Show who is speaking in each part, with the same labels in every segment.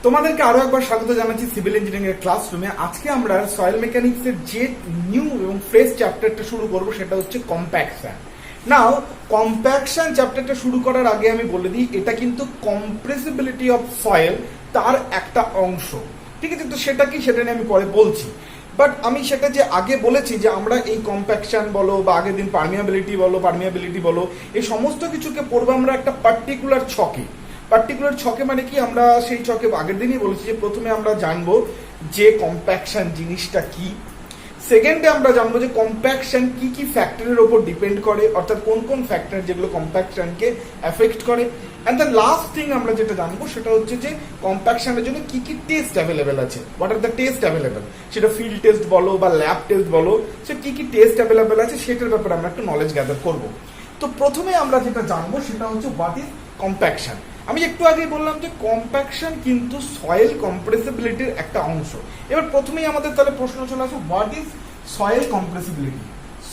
Speaker 1: তোমাদেরকে আরো একবার স্বাগত জানাচ্ছি সিভিল ইঞ্জিনিয়ারিং এর ক্লাসরুমে। আজকে আমরা সয়েল মেকানিক্স এর যে নিউ এবং ফ্রেশ চ্যাপ্টারটা শুরু করব সেটা হচ্ছে কম্প্যাকশন। নাও কম্প্যাকশন চ্যাপ্টারটা শুরু করার আগে আমি বলে দিই, এটা কিন্তু কম্প্রেসিবিলিটি অফ সয়েল তার একটা অংশ, ঠিক আছে? তো সেটা কি সেটা নিয়ে আমি পরে বলছি, বাট আমি সেটা যে আগে বলেছি যে আমরা এই কম্প্যাকশন বলো বা আগের দিন পারমিয়াবিলিটি বলো এই সমস্ত কিছুকে পড়বো আমরা একটা পার্টিকুলার ছকে। মানে কি, আমরা সেই ছকে আগের দিনই বলেছি যে প্রথমে আমরা জানবো যে কম্প্যাকশন জিনিসটা কি, সেকেন্ডে আমরা জানবো যে কম্প্যাকশন কি কি ফ্যাক্টরের ওপর ডিপেন্ড করে, অর্থাৎ কোন কোন ফ্যাক্টর যেগুলো কম্প্যাকশনকে এফেক্ট করে, অ্যান্ড দ্য লাস্ট থিং আমরা যেটা জানবো সেটা হচ্ছে যে কম্প্যাকশনের জন্য কি কি টেস্ট অ্যাভেলেবেল আছে, what are the test available, সেটা ফিল্ড টেস্ট বলো বা ল্যাব টেস্ট বলো, সে কি কি টেস্ট অ্যাভেলেবেল আছে সেটার ব্যাপারে আমরা একটু নলেজ গ্যাদার করবো। তো প্রথমে আমরা যেটা জানবো সেটা হচ্ছে হোয়াট ইজ কম্প্যাকশন। আমি একটু আগেই বললাম যে কম্প্যাকশন কিন্তু সয়েল কম্প্রেসিবিলিটির একটা অংশ। এবার প্রথমেই আমাদের তাহলে প্রশ্ন চলে আসে, what is soil compressibility?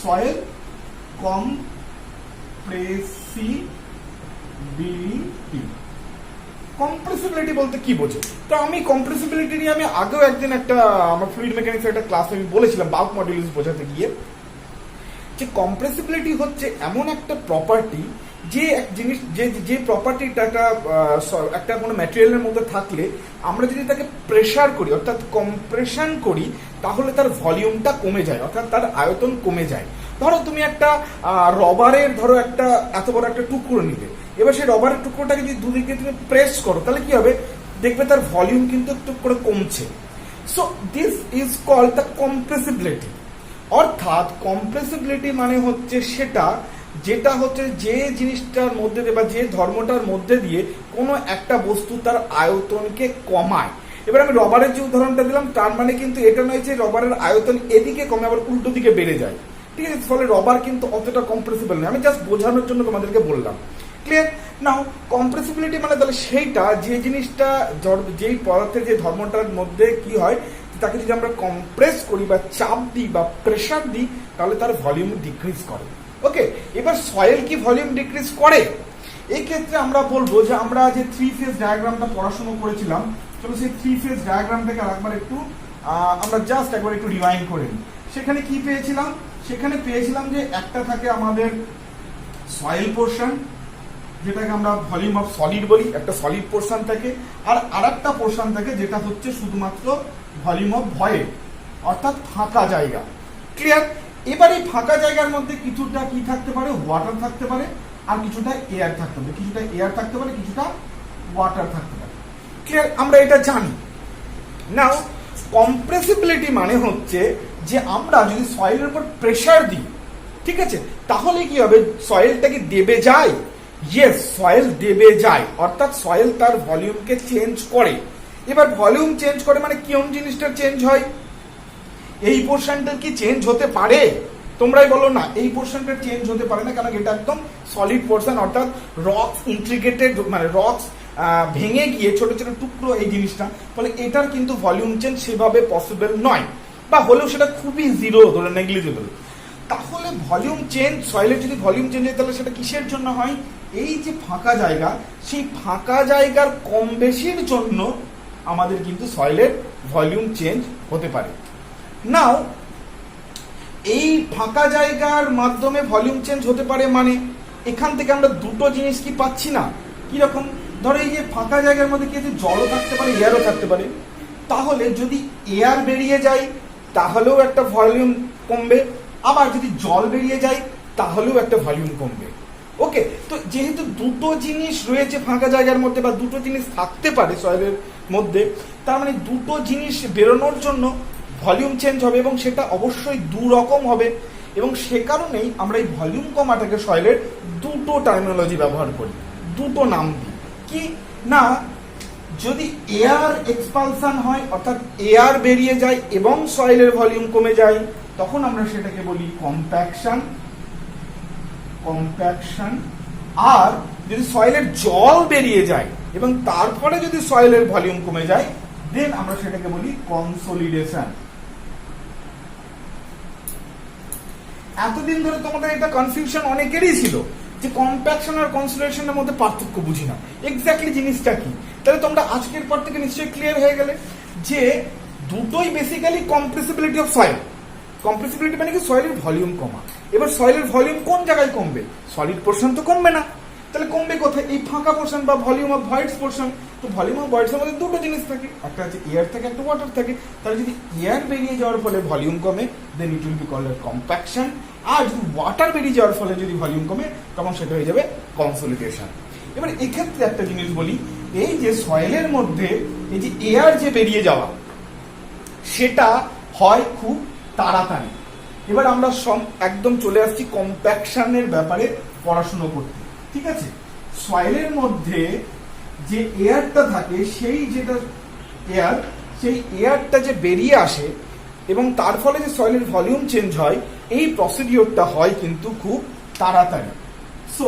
Speaker 1: Soil compressibility বলতে কি বোঝো? তো আমি কম্প্রেসিবিলিটি নিয়ে আমি আগেও একদিন একটা আমার ফ্লুইড মেকানিক্স একটা ক্লাসে আমি বলেছিলাম বাল্ক মডিউলস বোঝাতে গিয়ে, যে কম্প্রেসিবিলিটি হচ্ছে এমন একটা প্রপার্টি যে এক জিনিস যে প্রপার্টিটা একটা কোনো ম্যাটেরিয়ালের মধ্যে থাকলে আমরা যদি তাকে প্রেসার করি অর্থাৎ কম্প্রেশন করি তাহলে তার ভলিউমটা কমে যায়, অর্থাৎ তার আয়তন কমে যায়। ধরো তুমি একটা রবারের একটা এত বড় একটা টুকরো নিলে, এবার সেই রবারের টুকরোটাকে যদি দুদিকে তুমি প্রেস করো তাহলে কি হবে, দেখবে তার ভলিউম কিন্তু একটু করে কমছে। So this is called the compressibility. অর্থাৎ কম্প্রেসিবিলিটি মানে হচ্ছে যেটা হচ্ছে যে জিনিসটার মধ্যে দিয়ে বা যে ধর্মটার মধ্যে দিয়ে কোনো একটা বস্তু তার আয়তনকে কমায়। এবার আমি রবারের যে উদাহরণটা দিলাম তার মানে কিন্তু এটা নয় যে রবারের আয়তন এদিকে কমে আবার উল্টো দিকে বেড়ে যায়, ঠিক আছে? ফলে রবার কিন্তু অতটা কম্প্রেসিবল নয়, আমি জাস্ট বোঝানোর জন্য তোমাদেরকে বললাম। ক্লিয়ার? নাও কম্প্রেসিবিলিটি মানে তাহলে সেইটা যে জিনিসটা যেই পদার্থের যে ধর্মটার মধ্যে কি হয়, তাকে যদি আমরা কম্প্রেস করি বা চাপ দিই বা প্রেসার দিই তাহলে তার ভলিউম ডিক্রিজ করে। ওকে, এবার সয়েল কি ভলিউম ডিক্রিজ করে? এই ক্ষেত্রে আমরা বলবো যে আমরা যে 3 ফেজ ডায়াগ্রামটা পড়াশোনা করেছিলাম, চলো সেই 3 ফেজ ডায়াগ্রামটাকে আরেকবার একটু আমরা জাস্ট একবার একটু রিভাইন্ড করে নিই। সেখানে কি পেয়েছিলাম? সেখানে পেয়েছিলাম যে একটা থাকে আমাদের সয়েল পোর্শন, যেটাকে আমরা ভলিউম অফ সলিড বলি, একটা সলিড পোর্শন থাকে, আর আরেকটা পোর্শন থাকে যেটা হচ্ছে শুধুমাত্র ভলিউম অফ ভয়েড, অর্থাৎ ফাঁকা জায়গা। ক্লিয়ার? এবার এই ফাঁকা জায়গার মধ্যে কিছুটা কি থাকতে পারে, ওয়াটার থাকতে পারে, আর কিছুটা এয়ার থাকতে পারে, কিছুটা ওয়াটার থাকতে পারে। ক্লিয়ার? আমরা এটা জানি। নাও কম্প্রেসিবিলিটি মানে হচ্ছে যে আমরা যদি সয়েলের উপর প্রেসার দিই, ঠিক আছে, তাহলে কি হবে, সয়েলটা কি দেবে যায়? ইয়েস, সয়েল দেবে যায়, অর্থাৎ সয়েল তার ভলিউমকে চেঞ্জ করে। এবার ভলিউম চেঞ্জ করে মানে কোন জিনিসটা চেঞ্জ হয়? এই পোর্শনটা কি চেঞ্জ হতে পারে? তোমরাই বলো না, এই পোর্শনটা চেঞ্জ হতে পারে না, কারণ এটা একদম সলিড পোর্শন, অর্থাৎ রক্স ইন্ট্রিগেটেড, মানে রক্স ভেঙে গিয়ে ছোট ছোট টুকরো এই জিনিসটা, ফলে এটার কিন্তু ভলিউম চেঞ্জ সেভাবে পসিবল নয়, বা হলেও সেটা খুবই জিরো, ধরে নেগলিজেবল। তাহলে ভলিউম চেঞ্জ, সয়েলের যদি ভলিউম চেঞ্জ হয় তাহলে সেটা কিসের জন্য হয়? এই যে ফাঁকা জায়গা, সেই ফাঁকা জায়গার কম বেশির জন্য আমাদের কিন্তু সয়েলের ভলিউম চেঞ্জ হতে পারে। নাও এই ফাঁকা জায়গার মাধ্যমে ভলিউম চেঞ্জ হতে পারে মানে এখান থেকে আমরা দুটো জিনিস কি পাচ্ছি না? কিরকম? ধরো এই যে ফাঁকা জায়গার মধ্যে কি আছে, জলও থাকতে পারে, এয়ারও থাকতে পারে। তাহলে যদি এয়ার বেরিয়ে যায় তাহলেও একটা ভলিউম কমবে, আবার যদি জল বেরিয়ে যায় তাহলেও একটা ভলিউম কমবে। ওকে, তো যেহেতু দুটো জিনিস রয়েছে ফাঁকা জায়গার মধ্যে বা দুটো জিনিস থাকতে পারে সয়েলের মধ্যে, তার মানে দুটো জিনিস বেরোনোর জন্য ভলিউম চেঞ্জ হবে, এবং সেটা অবশ্যই দু রকম হবে। এবং সে কারণেই আমরা এই ভলিউম কমাটাকে সয়েলের দুটো টার্মিনোলজি ব্যবহার করি, দুটো নাম দিই। কি না, যদি এয়ার এক্সপালশন হয় অর্থাৎ এয়ার বেরিয়ে যায় এবং সয়েলের ভলিউম কমে যায়, তখন আমরা সেটাকে বলি কম্প্যাকশন। আর যদি সয়েলের জল বেরিয়ে যায় এবং তারপরে যদি সয়েলের ভলিউম কমে যায়, দেন আমরা সেটাকে বলি কনসোলিডেশন। এতদিন ধরে তোমাদের এটা কনফিউশন অনেকেরই ছিল যে কম্প্যাকশন আর কনসোলিডেশনের মধ্যে পার্থক্য বুঝি না, এক্স্যাক্টলি জিনিসটা কি। তাহলে তোমরা আজকের পর থেকে নিশ্চয়ই ক্লিয়ার হয়ে গেলে যে দুটোই basically compressibility of soil. Compressibility মানে কি সয়েলের ভলিউম কমা। এবার সয়েলের ভলিউম কোন জায়গায় কমবে? সলিড পোর্শন তো কমবে না, তাহলে কমবে কোথায়? এই ফাঁকা পোর্শন বা ভলিউম অফ ভয়েডস পোর্শন। তো ভলিউম অফ ভয়েডস এর মধ্যে দুটো জিনিস থাকে, একটা হচ্ছে এয়ার থাকে, একটা ওয়াটার থাকে। তাহলে যদি এয়ার বেরিয়ে যাওয়ার ফলে ভলিউম কমে then it will be called compaction, আর যদি ওয়াটার বেরিয়ে যাওয়ার ফলে যদি ভলিউম কমে তখন সেটা হয়ে যাবে কনসোলিডেশন। এবার এক্ষেত্রে একটা জিনিস বলি, এই যে সয়েলের মধ্যে এই যে এয়ার যে বেরিয়ে যাওয়া সেটা হয় খুব তাড়াতাড়ি। এবার আমরা একদম চলে আসছি কম্প্যাকশনের ব্যাপারে পড়াশুনো করতে, ঠিক আছে? সয়েলের মধ্যে যে এয়ারটা থাকে সেই যেটা এয়ার, সেই এয়ারটা যে বেরিয়ে আসে এবং তার ফলে যে সয়েলের ভলিউম চেঞ্জ হয়, এই প্রসিডিওরটা হয় কিন্তু খুব তাড়াতাড়ি। সো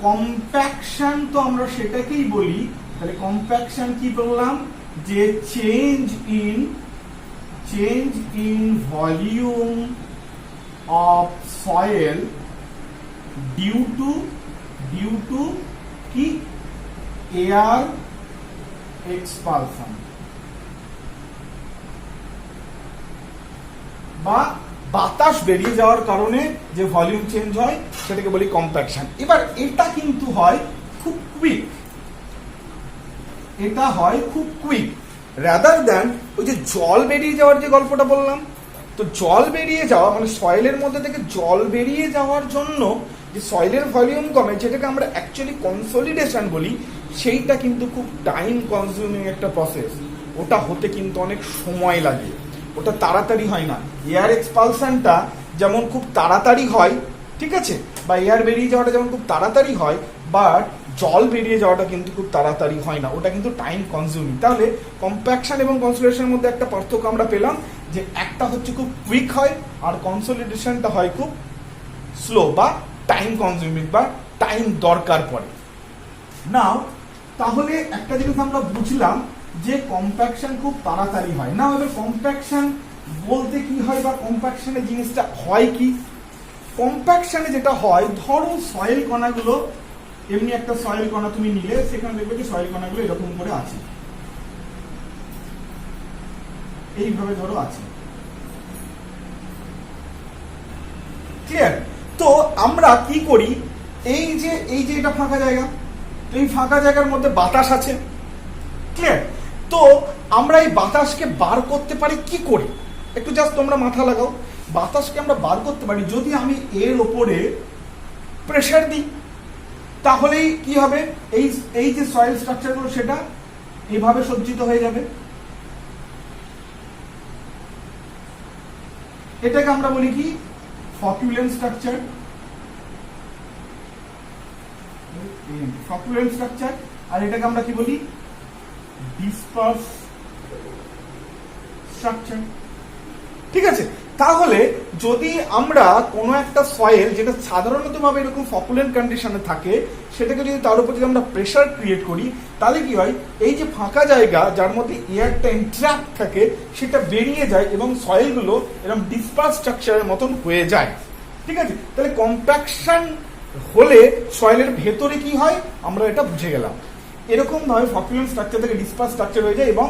Speaker 1: কম্প্যাকশন তো আমরা সেটাকেই বলি। তাহলে কম্প্যাকশন কি বললাম? যে change in volume of soil due to কি? এয়ার এক্সপালশন বা বাতাস বেরিয়ে যাওয়ার কারণে যে ভলিউম চেঞ্জ হয় সেটাকে বলি কম্প্যাকশন। এবার এটা কিন্তু হয় খুব কুইক, এটা হয় খুব কুইক রাদার দ্যান ওই যে জল বেরিয়ে যাওয়ার যে গল্পটা বললাম। তো জল বেরিয়ে যাওয়া মানে সয়েলের মধ্যে থেকে জল বেরিয়ে যাওয়ার জন্য যে সয়েলের ভলিউম কমে, যেটাকে আমরা অ্যাকচুয়ালি কনসোলিডেশন বলি, সেইটা কিন্তু খুব টাইম কনজিউমিং একটা প্রসেস। ওটা হতে কিন্তু অনেক সময় লাগে, ওটা তাড়াতাড়ি হয় না। এয়ার এক্সপালশনটা যেমন খুব তাড়াতাড়ি হয়, ঠিক আছে, বা এয়ার বেরিয়ে যাওয়াটা যেমন খুব তাড়াতাড়ি হয়, বাট জল বেরিয়ে যাওয়াটা কিন্তু খুব তাড়াতাড়ি হয় না, ওটা কিন্তু টাইম কনজিউমিং। তাহলে কম্প্যাকশন এবং কনসোলিডেশনের মধ্যে একটা পার্থক্য আমরা পেলাম, যে একটা হচ্ছে খুব কুইক হয় আর কনসোলিডেশনটা হয় খুব স্লো বা টাইম কনজিউমিং বা টাইম দরকার পড়ে। নাও তাহলে একটা জিনিস আমরা বুঝলাম যে কম্প্যাকশন খুব তাড়াতাড়ি হয় না। এবার কম্প্যাকশন বলতে কি হয় বা কম্প্যাকশনের জিনিসটা হয় কি? কম্প্যাকশনে যেটা হয়, ধরো সয়েল কণাগুলো, এমনি একটা সয়েল কণা তুমি নিলে, সেখানে দেখবে যে সয়েল কণাগুলো এরকম করে আছে, এইভাবে ধরো আছে, ক্লিয়ার? তো আমরা কি করি, এই যে এটা ফাঁকা জায়গা, এই ফাঁকা জায়গার মধ্যে বাতাস আছে, ক্লিয়ার? তো আমরা এই বাতাসকে বার করতে পারি কি করে? একটু জাস্ট তোমরা মাথা লাগাও। বাতাসকে আমরা বার করতে পারি যদি আমি এর ওপরে প্রেসার দিই, তাহলেই কি হবে, এই যে সয়েল স্ট্রাকচারগুলো সেটা এভাবে সজ্জিত হয়ে যাবে। এটাকে আমরা বলি কি? ফকুলেন্ট স্ট্রাকচার। ফকুলেন্ট স্ট্রাকচার। আর এটাকে আমরা কি বলি? ডিসপার্স স্ট্রাকচার, ঠিক আছে? তাহলে যদি আমরা কোনো একটা সয়েল যেটা সাধারণত ভাবে এরকম ফকুলেন্ট কন্ডিশনে থাকে, সেটাকে যদি তার উপর যদি আমরা প্রেসার ক্রিয়েট করি, তাহলে কি হয়, এই যে ফাঁকা জায়গা যার মধ্যে এয়ারটা এন্ট্র্যাপ থাকে সেটা বেরিয়ে যায় এবং সয়েলগুলো এরকম ডিসপার্স স্ট্রাকচারের মতন হয়ে যায়, ঠিক আছে? তাহলে কম্প্যাকশন হলে সয়েলের ভেতরে কি হয় আমরা এটা বুঝে গেলাম। এরকম ভাবে ফকুলেন্ট স্ট্রাকচার থেকে ডিসপার্স স্ট্রাকচার হয়ে যায় এবং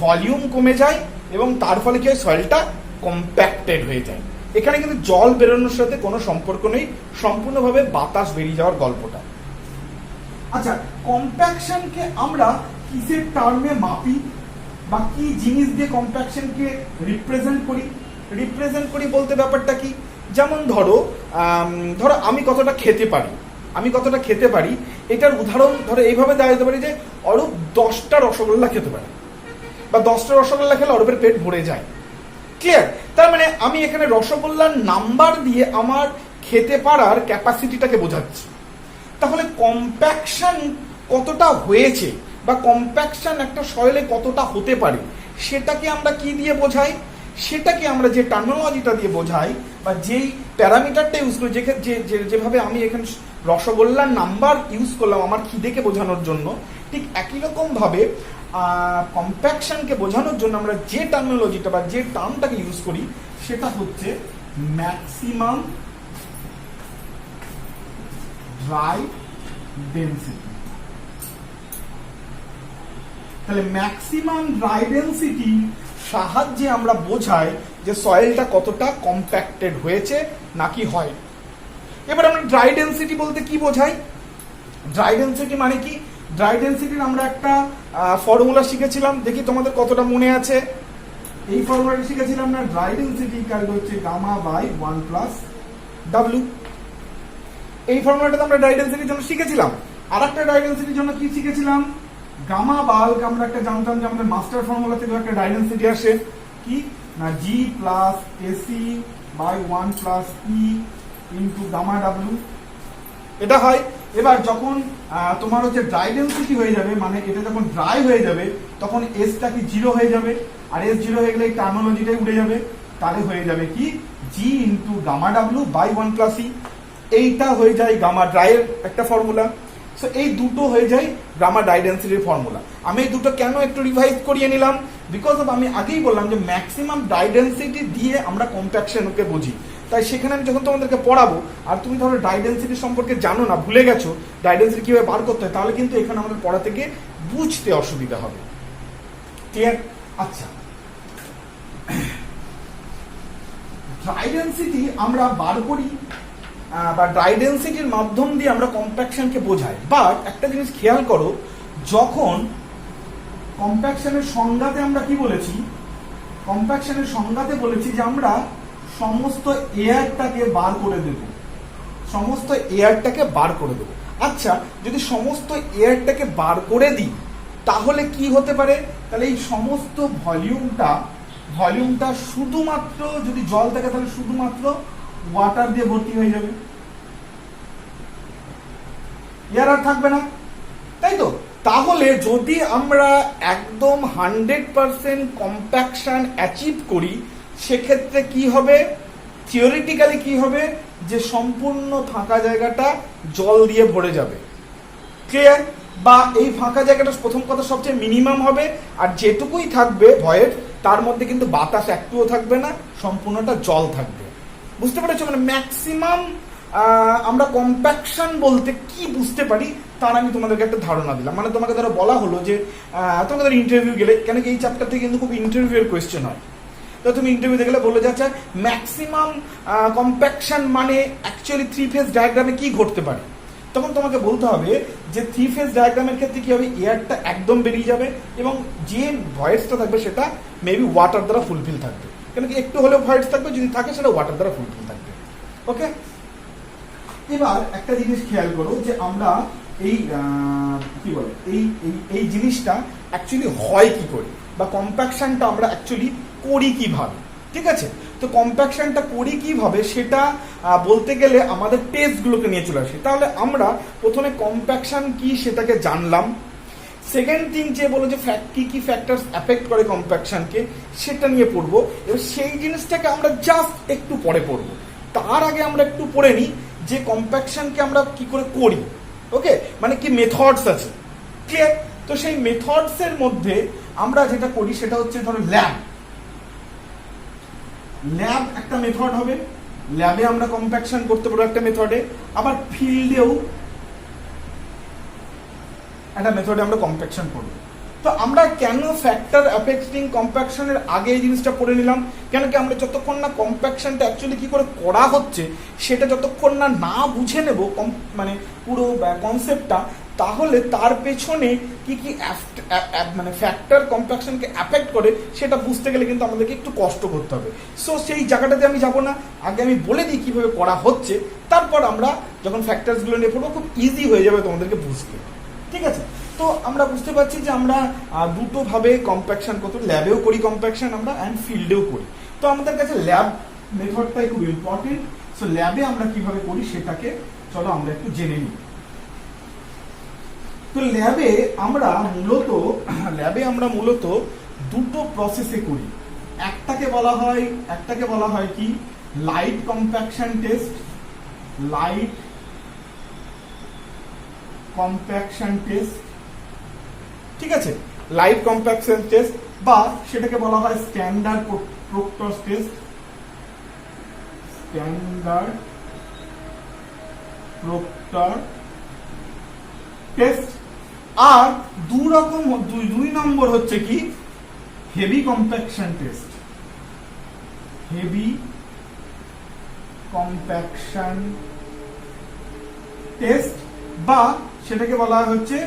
Speaker 1: ভলিউম কমে যায় এবং তার ফলে কি হয়, সয়েলটা কম্প্যাক্টেড হয়ে যায়। এখানে কিন্তু জল বেরোনোর সাথে কোনো সম্পর্ক নেই, সম্পূর্ণভাবে বাতাস বেরিয়ে যাওয়ার গল্পটা। আচ্ছা, কম্প্যাকশনকে আমরা কিসের টার্মে মাপি বা কি জিনিস দিয়ে কম্প্যাকশনকে রিপ্রেজেন্ট করি বলতে ব্যাপারটা কি? যেমন ধরো আমি কতটা খেতে পারি, এটার উদাহরণ ধরো এইভাবে দেওয়া যেতে পারি যে অরূপ 10টা রসগোল্লা খেতে পারে, বা 10টা রসগোল্লা খেলে অরূপের পেট ভরে যায়, ক্লিয়ার? তার মানে আমি এখানে রসগোল্লার নাম্বার দিয়ে আমার খেতে পারার ক্যাপাসিটিটাকে বোঝাচ্ছি। তাহলে কম্প্যাকশন কতটা হয়েছে বা কম্প্যাকশন একটা সয়েলে কতটা হতে পারে, সেটাকে আমরা কি দিয়ে বোঝাই? সেটাকে আমরা যে টার্মিনোলজিটা দিয়ে বোঝাই বা যেই প্যারামিটারটা ইউজ করি, যেভাবে আমি এখানে রসগোল্লার নাম্বার ইউজ করলাম আমার খিদেকে বোঝানোর জন্য, ঠিক একই রকম ভাবে কম্প্যাকশনকে বোঝানোর জন্য আমরা যে টার্মিনোলজিটা বা যে টার্মটাকে ইউজ করি সেটা হচ্ছে ম্যাক্সিমাম ড্রাই ডেনসিটি। তাহলে ম্যাক্সিমাম ড্রাই ডেন্সিটি সাহায্যে আমরা বোঝাই যে সয়েলটা কতটা কম্প্যাক্টেড হয়েছে নাকি হয়। এবার আমরা ড্রাই ডেন্সিটি বলতে কি বোঝাই? ড্রাই ডেন্সিটি মানে কি? ড্রাই ডেন্সিটির আমরা একটা ফর্মুলা শিখেছিলাম, দেখি তোমাদের কতটা মনে আছে। এই ফর্মুলাটা শিখেছিলাম না, ড্রাই ডেন্সিটি ইকুয়াল টু হচ্ছে গামা বাই 1 প্লাস ডাব্লিউ। এই ফর্মুলাটা আমরা ড্রাই ডেন্সিটির জন্য শিখেছিলাম। আর একটা ড্রাই ডেন্সিটির জন্য কি শিখেছিলাম? গামা বাল্ক আমরা একটা জানতাম যে আমাদের মাস্টার ফর্মুলা থেকে একটা ড্রাই ডেন্সিটি আসে কি না, G plus S E by 1 plus E into gamma W, এটা হয়। এবার যখন তোমার হচ্ছে ড্রাই ডেন্সিটি হয়ে যাবে, মানে এটা যখন ড্রাই হয়ে যাবে তখন এসটা কি 0 হয়ে যাবে, আর এস 0 হয়ে গেলে এই টার্মিনোলজিটাই উড়ে যাবে, তাহলে হয়ে যাবে কি G into gamma W by 1 plus e. এইটা হয়ে যায় গামা ড্রাইয়ের একটা ফর্মুলা। সো এই দুটো হয়ে যায় গামা ড্রাই ডেন্সিটির ফর্মুলা। আমি এই দুটো কেন একটু রিভাইজ করিয়ে নিলাম, বিকজ অফ আমি আগেই বললাম যে ম্যাক্সিমাম ড্রাই ডেন্সিটি দিয়ে আমরা কম্প্যাকশনকে বুঝি। তাই সেখানে আমি যখন তোমাদেরকে পড়াবো আর তুমি ধরো ড্রাই ডেন্সিটি সম্পর্কে জানো না, ভুলে গেছো ড্রাই ডেন্সিটি কিভাবে বার করতে হয়, তাহলে কিন্তু এখানে আমাদের পড়া থেকে বুঝতে অসুবিধা হবে। ক্লিয়ার? আচ্ছা, ড্রাই ডেন্সিটি আমরা বার করি বা ড্রাই ডেন্সিটির মাধ্যম দিয়ে আমরা কম্প্যাকশনকে বোঝাই। বাট একটা জিনিস খেয়াল করো, যখন কম্প্যাকশনের সংজ্ঞাতে আমরা কি বলেছি, কম্প্যাকশনের সংজ্ঞাতে বলেছি যে আমরা সমস্ত এয়ারটাকে বার করে দেব, সমস্ত এয়ারটাকে বার করে দেব। আচ্ছা, যদি সমস্ত এয়ারটাকে বার করে দিই তাহলে কি হতে পারে? তাহলে এই সমস্ত ভলিউমটা শুধুমাত্র যদি জল থাকে তাহলে শুধুমাত্র ওয়াটার দিয়ে ভর্তি হয়ে যাবে, এয়ার আর থাকবে না, তাই তো? তাহলে যদি আমরা একদম 100% কম্প্যাকশন অ্যাচিভ করি সেক্ষেত্রে কি হবে? থিওরিটিক্যালি কি হবে যে সম্পূর্ণ ফাঁকা জায়গাটা জল দিয়ে ভরে যাবে। ক্লিয়ার? বা এই ফাঁকা জায়গাটা প্রথম কথা সবচেয়ে মিনিমাম হবে, আর যেটুকুই থাকবে ভয়েড তার মধ্যে কিন্তু বাতাস একটুও থাকবে না, সম্পূর্ণটা জল থাকবে। বুঝতে পেরেছো? মানে ম্যাক্সিমাম আমরা কম্প্যাকশন বলতে কি বুঝতে পারি তার আমি তোমাদেরকে একটা ধারণা দিলাম। মানে তোমাকে ধরো বলা হলো যে তোমাকে ধরো ইন্টারভিউ গেলে, কেন কি এই চ্যাপ্টার থেকে কিন্তু খুব ইন্টারভিউয়ের কোয়েশ্চেন হয়, তো তুমি ইন্টারভিউতে গেলে বলে যাচ্ছে ম্যাক্সিমাম কম্প্যাকশন মানে অ্যাকচুয়ালি 3 ফেজ ডায়াগ্রামে কি ঘটতে পারে, তখন তোমাকে বলতে হবে যে 3 ফেজ ডায়াগ্রামের ক্ষেত্রে কি হবে, এয়ারটা একদম বেরিয়ে যাবে এবং যে ভয়েসটা থাকবে সেটা মেবি ওয়াটার দ্বারা ফুলফিল থাকবে, কেন কি একটু হলেও ভয়েস থাকবে, যদি থাকে সেটা ওয়াটার দ্বারা ফুলফিল থাকবে। ওকে, এবার একটা জিনিস খেয়াল করো যে আমরা এই কি বলে এই জিনিসটা অ্যাকচুয়ালি হয় কি করে, বা কম্প্যাকশনটা আমরা অ্যাকচুয়ালি করি কিভাবে। ঠিক আছে, তো কম্প্যাকশনটা করি কিভাবে সেটা বলতে গেলে আমাদের টেস্টগুলোকে নিয়ে চলে আসি। তাহলে আমরা প্রথমে কম্প্যাকশন কি সেটাকে জানলাম, সেকেন্ড থিং যে বলো যে কি কি ফ্যাক্টরস এফেক্ট করে কম্প্যাকশনকে সেটা নিয়ে পড়বো। এবার সেই জিনিসটাকে আমরা জাস্ট একটু পরে পড়বো, তার আগে আমরা একটু পড়ে নিই যে কম্প্যাকশনকে আমরা কি করে করি। ওকে, মানে কি মেথডস আছে। ক্লিয়ার? তো সেই মেথডস এর মধ্যে আমরা যেটা করি সেটা হচ্ছে ধরো ল্যাব একটা মেথড হবে, ল্যাবে আমরা কম্প্যাকশন করতে পারবো একটা মেথডে, আবার ফিল্ডেও একটা মেথডে আমরা কম্প্যাকশন করবো। তো আমরা কেন ফ্যাক্টর অ্যাফেক্টিং কম্প্যাকশনের আগে এই জিনিসটা পড়ে নিলাম, কেন কি আমরা যতক্ষণ না কম্প্যাকশনটা অ্যাকচুয়ালি কি করে করা হচ্ছে সেটা যতক্ষণ না বুঝে নেব মানে পুরো কনসেপ্টটা, তাহলে তার পেছনে কি কি মানে ফ্যাক্টর কম্প্যাকশনকে অ্যাফেক্ট করে সেটা বুঝতে গেলে কিন্তু আমাদেরকে একটু কষ্ট করতে হবে। সো সেই জায়গাটাতে আমি যাব না, আগে আমি বলে দিই কিভাবে করা হচ্ছে, তারপর আমরা যখন ফ্যাক্টরসগুলো নিয়ে পড়বো খুব ইজি হয়ে যাবে তোমাদেরকে বুঝতে। ঠিক আছে, তো আমরা বুঝতে পারছি যে আমরা দুটো ভাবে কম্প্যাকশন করতে, ল্যাবেও করি কম্প্যাকশন আমরা অ্যান্ড ফিল্ডেও করি। তো আমাদের কাছে ল্যাব মেথডটাই খুব ইম্পর্টেন্ট। সো ল্যাবে আমরা কিভাবে করি সেটাকে চলো আমরা একটু জেনে নিই। তো ল্যাবে আমরা মূলত দুটো প্রসেসে করি। একটাকে বলা হয় কি লাইট কম্প্যাকশন টেস্ট, ঠিক আছে, লাইট কম্প্যাকশন টেস্ট, বা সেটাকে বলা হয় স্ট্যান্ডার্ড প্রোক্টস টেস্ট, আর দুই নম্বর হচ্ছে কি heavy compaction test. Heavy compaction test বা সেটাকে বলা হচ্ছে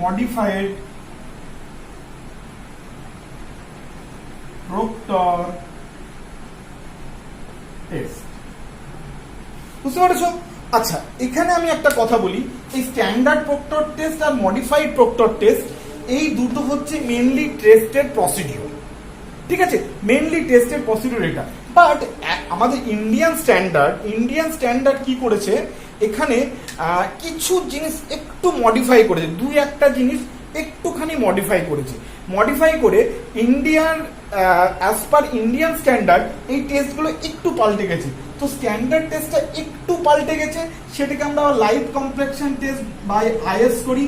Speaker 1: মডিফাইড প্রক্টর টেস্ট। বুঝতে পারছো? আচ্ছা, এখানে আমি একটা কথা বলি, এই স্ট্যান্ডার্ড প্রক্টর টেস্ট আর মডিফাইড প্রক্টর টেস্ট এই দুটো হচ্ছে মেনলি টেস্টের প্রসিডিউর। ঠিক আছে, মেনলি টেস্টের প্রসিডিউর এটা। বাট আমাদের ইন্ডিয়ান স্ট্যান্ডার্ড কি করেছে, এখানে কিছু জিনিস একটু মডিফাই করেছে, দুই একটা জিনিস একটুখানি মডিফাই করেছে। মডিফাই করে Indian as per Indian standard এই টেস্টগুলো একটু পাল্টে গেছে। তো স্ট্যান্ডার্ড টেস্টটা একটু পাল্টে গেছে, সেটাকে আমরা লাইট কম্প্লেকশন টেস্ট বাই আইএস করি,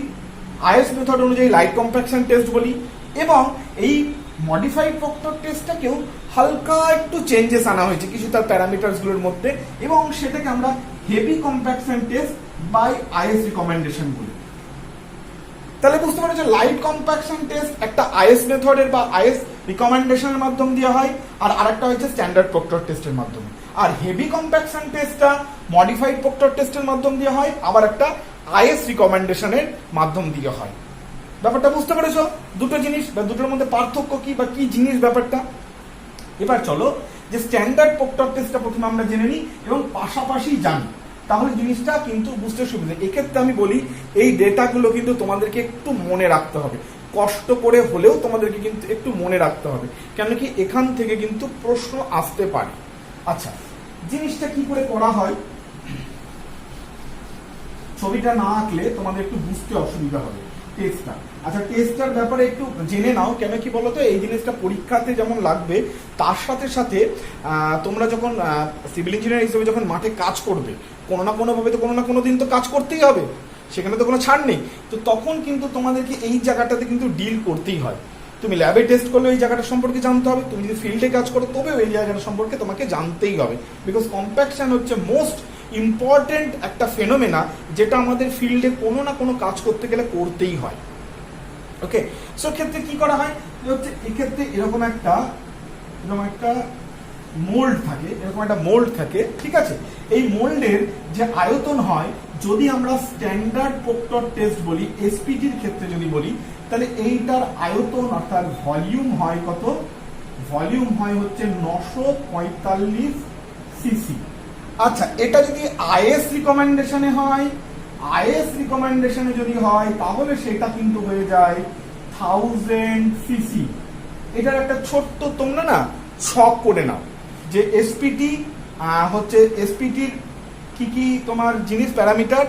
Speaker 1: আইএস মেথড অনুযায়ী লাইট কম্প্লেকশন টেস্ট বলি। এবং এই মডিফাইড প্রক্টর টেস্টটাকেও হালকা একটু চেঞ্জেস আনা হয়েছে কিছু তার প্যারামিটারসগুলোর মধ্যে, এবং সেটাকে আমরা heavy compaction test by IS recommendation বলি। তাহলে বুঝতে পারছো, লাইট কম্প্যাকশন টেস্ট একটা আইএস মেথডের বা আইএস রিকমেন্ডেশনের মাধ্যম দিয়ে হয়, আর আরেকটা হচ্ছে স্ট্যান্ডার্ড প্রক্টর টেস্টের মাধ্যমে। আর হেভি কম্প্যাকশন টেস্টটা মডিফাইড প্রক্টর টেস্টের মাধ্যম দিয়ে হয়, আবার একটা আইএস রিকমেন্ডেশনের মাধ্যম দিয়ে হয়। ব্যাপারটা বুঝতে পেরেছো? দুটো জিনিস বা দুটোর মধ্যে পার্থক্য কি বা কি জিনিস ব্যাপারটা। এবার চলো যে স্ট্যান্ডার্ড প্রক্টর টেস্টটা প্রথমে আমরা জেনে নিই এবং পাশাপাশি জানি, তাহলে জিনিসটা কিন্তু বুঝতে সুবিধা। এক্ষেত্রে আমি বলি এই ডেটাগুলো কিন্তু তোমাদেরকে একটু মনে রাখতে হবে, কষ্ট করে হলেও তোমাদেরকে কিন্তু একটু মনে রাখতে হবে, কেন কি এখান থেকে কিন্তু প্রশ্ন আসতে পারে। আচ্ছা, জিনিসটা কি করে করা হয়, ছবিটা না আঁকলে তোমাদের একটু বুঝতে অসুবিধা হবে টেস্টটা। আচ্ছা, টেস্টটার ব্যাপারে একটু জেনে নাও, কেন কি বলতো, এই জিনিসটা পরীক্ষাতে যেমন লাগবে, তার সাথে সাথে তোমরা যখন সিভিল ইঞ্জিনিয়ার হিসেবে যখন মাঠে কাজ করবে, কোনো না কোনো ভাবে তো কোনো না কোনো দিন তো কাজ করতেই হবে, সেখানে তো কোনো ছাড় নেই। তো তখন কিন্তু তোমাদেরকে এই জায়গাটাতে কিন্তু ডিল করতেই হয়। তুমি ল্যাবে টেস্ট করলে এই জায়গাটা সম্পর্কে জানতে হবে, তুমি যদি ফিল্ডে কাজ করো তবেও এই জায়গাটা সম্পর্কে তোমাকে জানতেই হবে, বিকজ কম্প্যাকশন হচ্ছে মোস্ট ইম্পর্টেন্ট একটা ফেনোমেনা, যেটা আমাদের ফিল্ডে কোনো না কোনো কাজ করতে গেলে করতেই হয়। ওকে, সো ক্ষেত্রে কি করা হয় হচ্ছে, এক্ষেত্রে এরকম একটা মোল্ড থাকে, ঠিক আছে। এই মোল্ডের যে আয়তন হয়, যদি আমরা স্ট্যান্ডার্ড প্রক্টর টেস্ট বলি, এসপিটির ক্ষেত্রে যদি বলি, তাহলে এইটার আয়তন অর্থাৎ ভলিউম হয় কত, ভলিউম হয় হচ্ছে 945 সিসি। আচ্ছা, এটা যদি আইএস রিকমেন্ডেশনে হয়, যদি হয় তাহলে সেটা কিন্তু হয়ে যায় 1000 সিসি। এটার একটা ছোট্ট তোমরা না ছক করে নাও যে এসপিটি হচ্ছে এসপিটির কি কি তোমার জিনিস প্যারামিটার,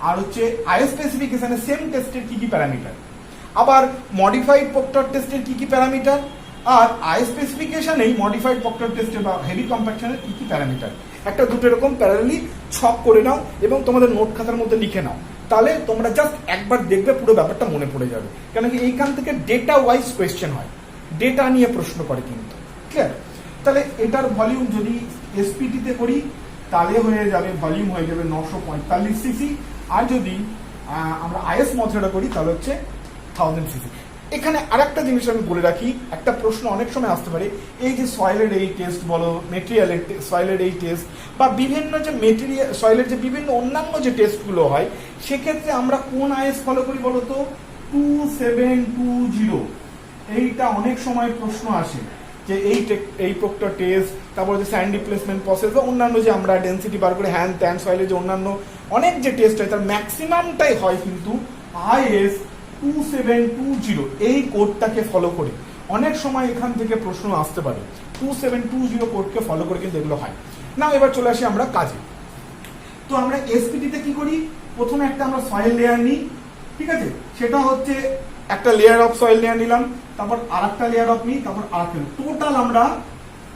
Speaker 1: আর হচ্ছে আইএস স্পেসিফিকেশনে সেম টেস্টের কি কি প্যারামিটার, আবার মডিফাইড প্রক্টর টেস্টের কি কি প্যারামিটার, আর আইএস স্পেসিফিকেশনেই মডিফাইড প্রক্টর টেস্টের বা হেভি কম্প্যাকশনের কি কি প্যারামিটার, একটা দুটো এরকম প্যারালালি ছক করে নাও এবং তোমাদের নোট খাতার মধ্যে লিখে নাও। তাহলে তোমরা জাস্ট একবার দেখবে পুরো ব্যাপারটা মনে পড়ে যাবে, কেন কি এইখান থেকে ডেটা ওয়াইজ কোয়েশ্চেন হয়, ডেটা নিয়ে প্রশ্ন করে কিন্তু। ক্লিয়ার? তাহলে এটার ভলিউম যদি এসপিটিতে করি তাহলে হয়ে যাবে, ভলিউম হয়ে যাবে 945 সিসি, আর যদি আমরা আইএস মেথডে করি তাহলে হচ্ছে 1000 সিসি। এখানে আরেকটা জিনিস আমি বলে রাখি, একটা প্রশ্ন অনেক সময় আসতে পারে, এই যে সয়েলের এই টেস্ট বলো, মেটেরিয়ালের সয়েলের এই টেস্ট বা বিভিন্ন যে মেটেরিয়াল সয়েলের যে বিভিন্ন অন্যান্য যে টেস্টগুলো হয়, সেক্ষেত্রে আমরা কোন আইএস ফলো করি বলো তো, 2720। এইটা অনেক সময় প্রশ্ন আসে যে এই প্রক্টর টেস্ট, তারপরে যে স্যান্ড রিপ্লেসমেন্ট প্রসেস বা অন্যান্য যে আমরা ডেন্সিটি বার করে হ্যান্ড ত্যান সয়েলের যে অন্যান্য অনেক যে টেস্ট হয়, তার ম্যাক্সিমামটাই হয় কিন্তু আইএস 2720 এই কোডটাকে ফলো করে। অনেক সময় এখান থেকে প্রশ্ন আসতে পারে, 2720 কোডকে ফলো করে কিন্তু এগুলো হয় না। এবার চলে আসি আমরা কাজে। তো আমরা এসপিটিতে কি করি, প্রথমে একটা আমরা সয়েল লেয়ার নিই, ঠিক আছে, সেটা হচ্ছে একটা লেয়ার অফ সয়েল লেয়ার নিলাম, তারপর আর একটা লেয়ার অফ নিই, তারপর আর একটা, টোটাল আমরা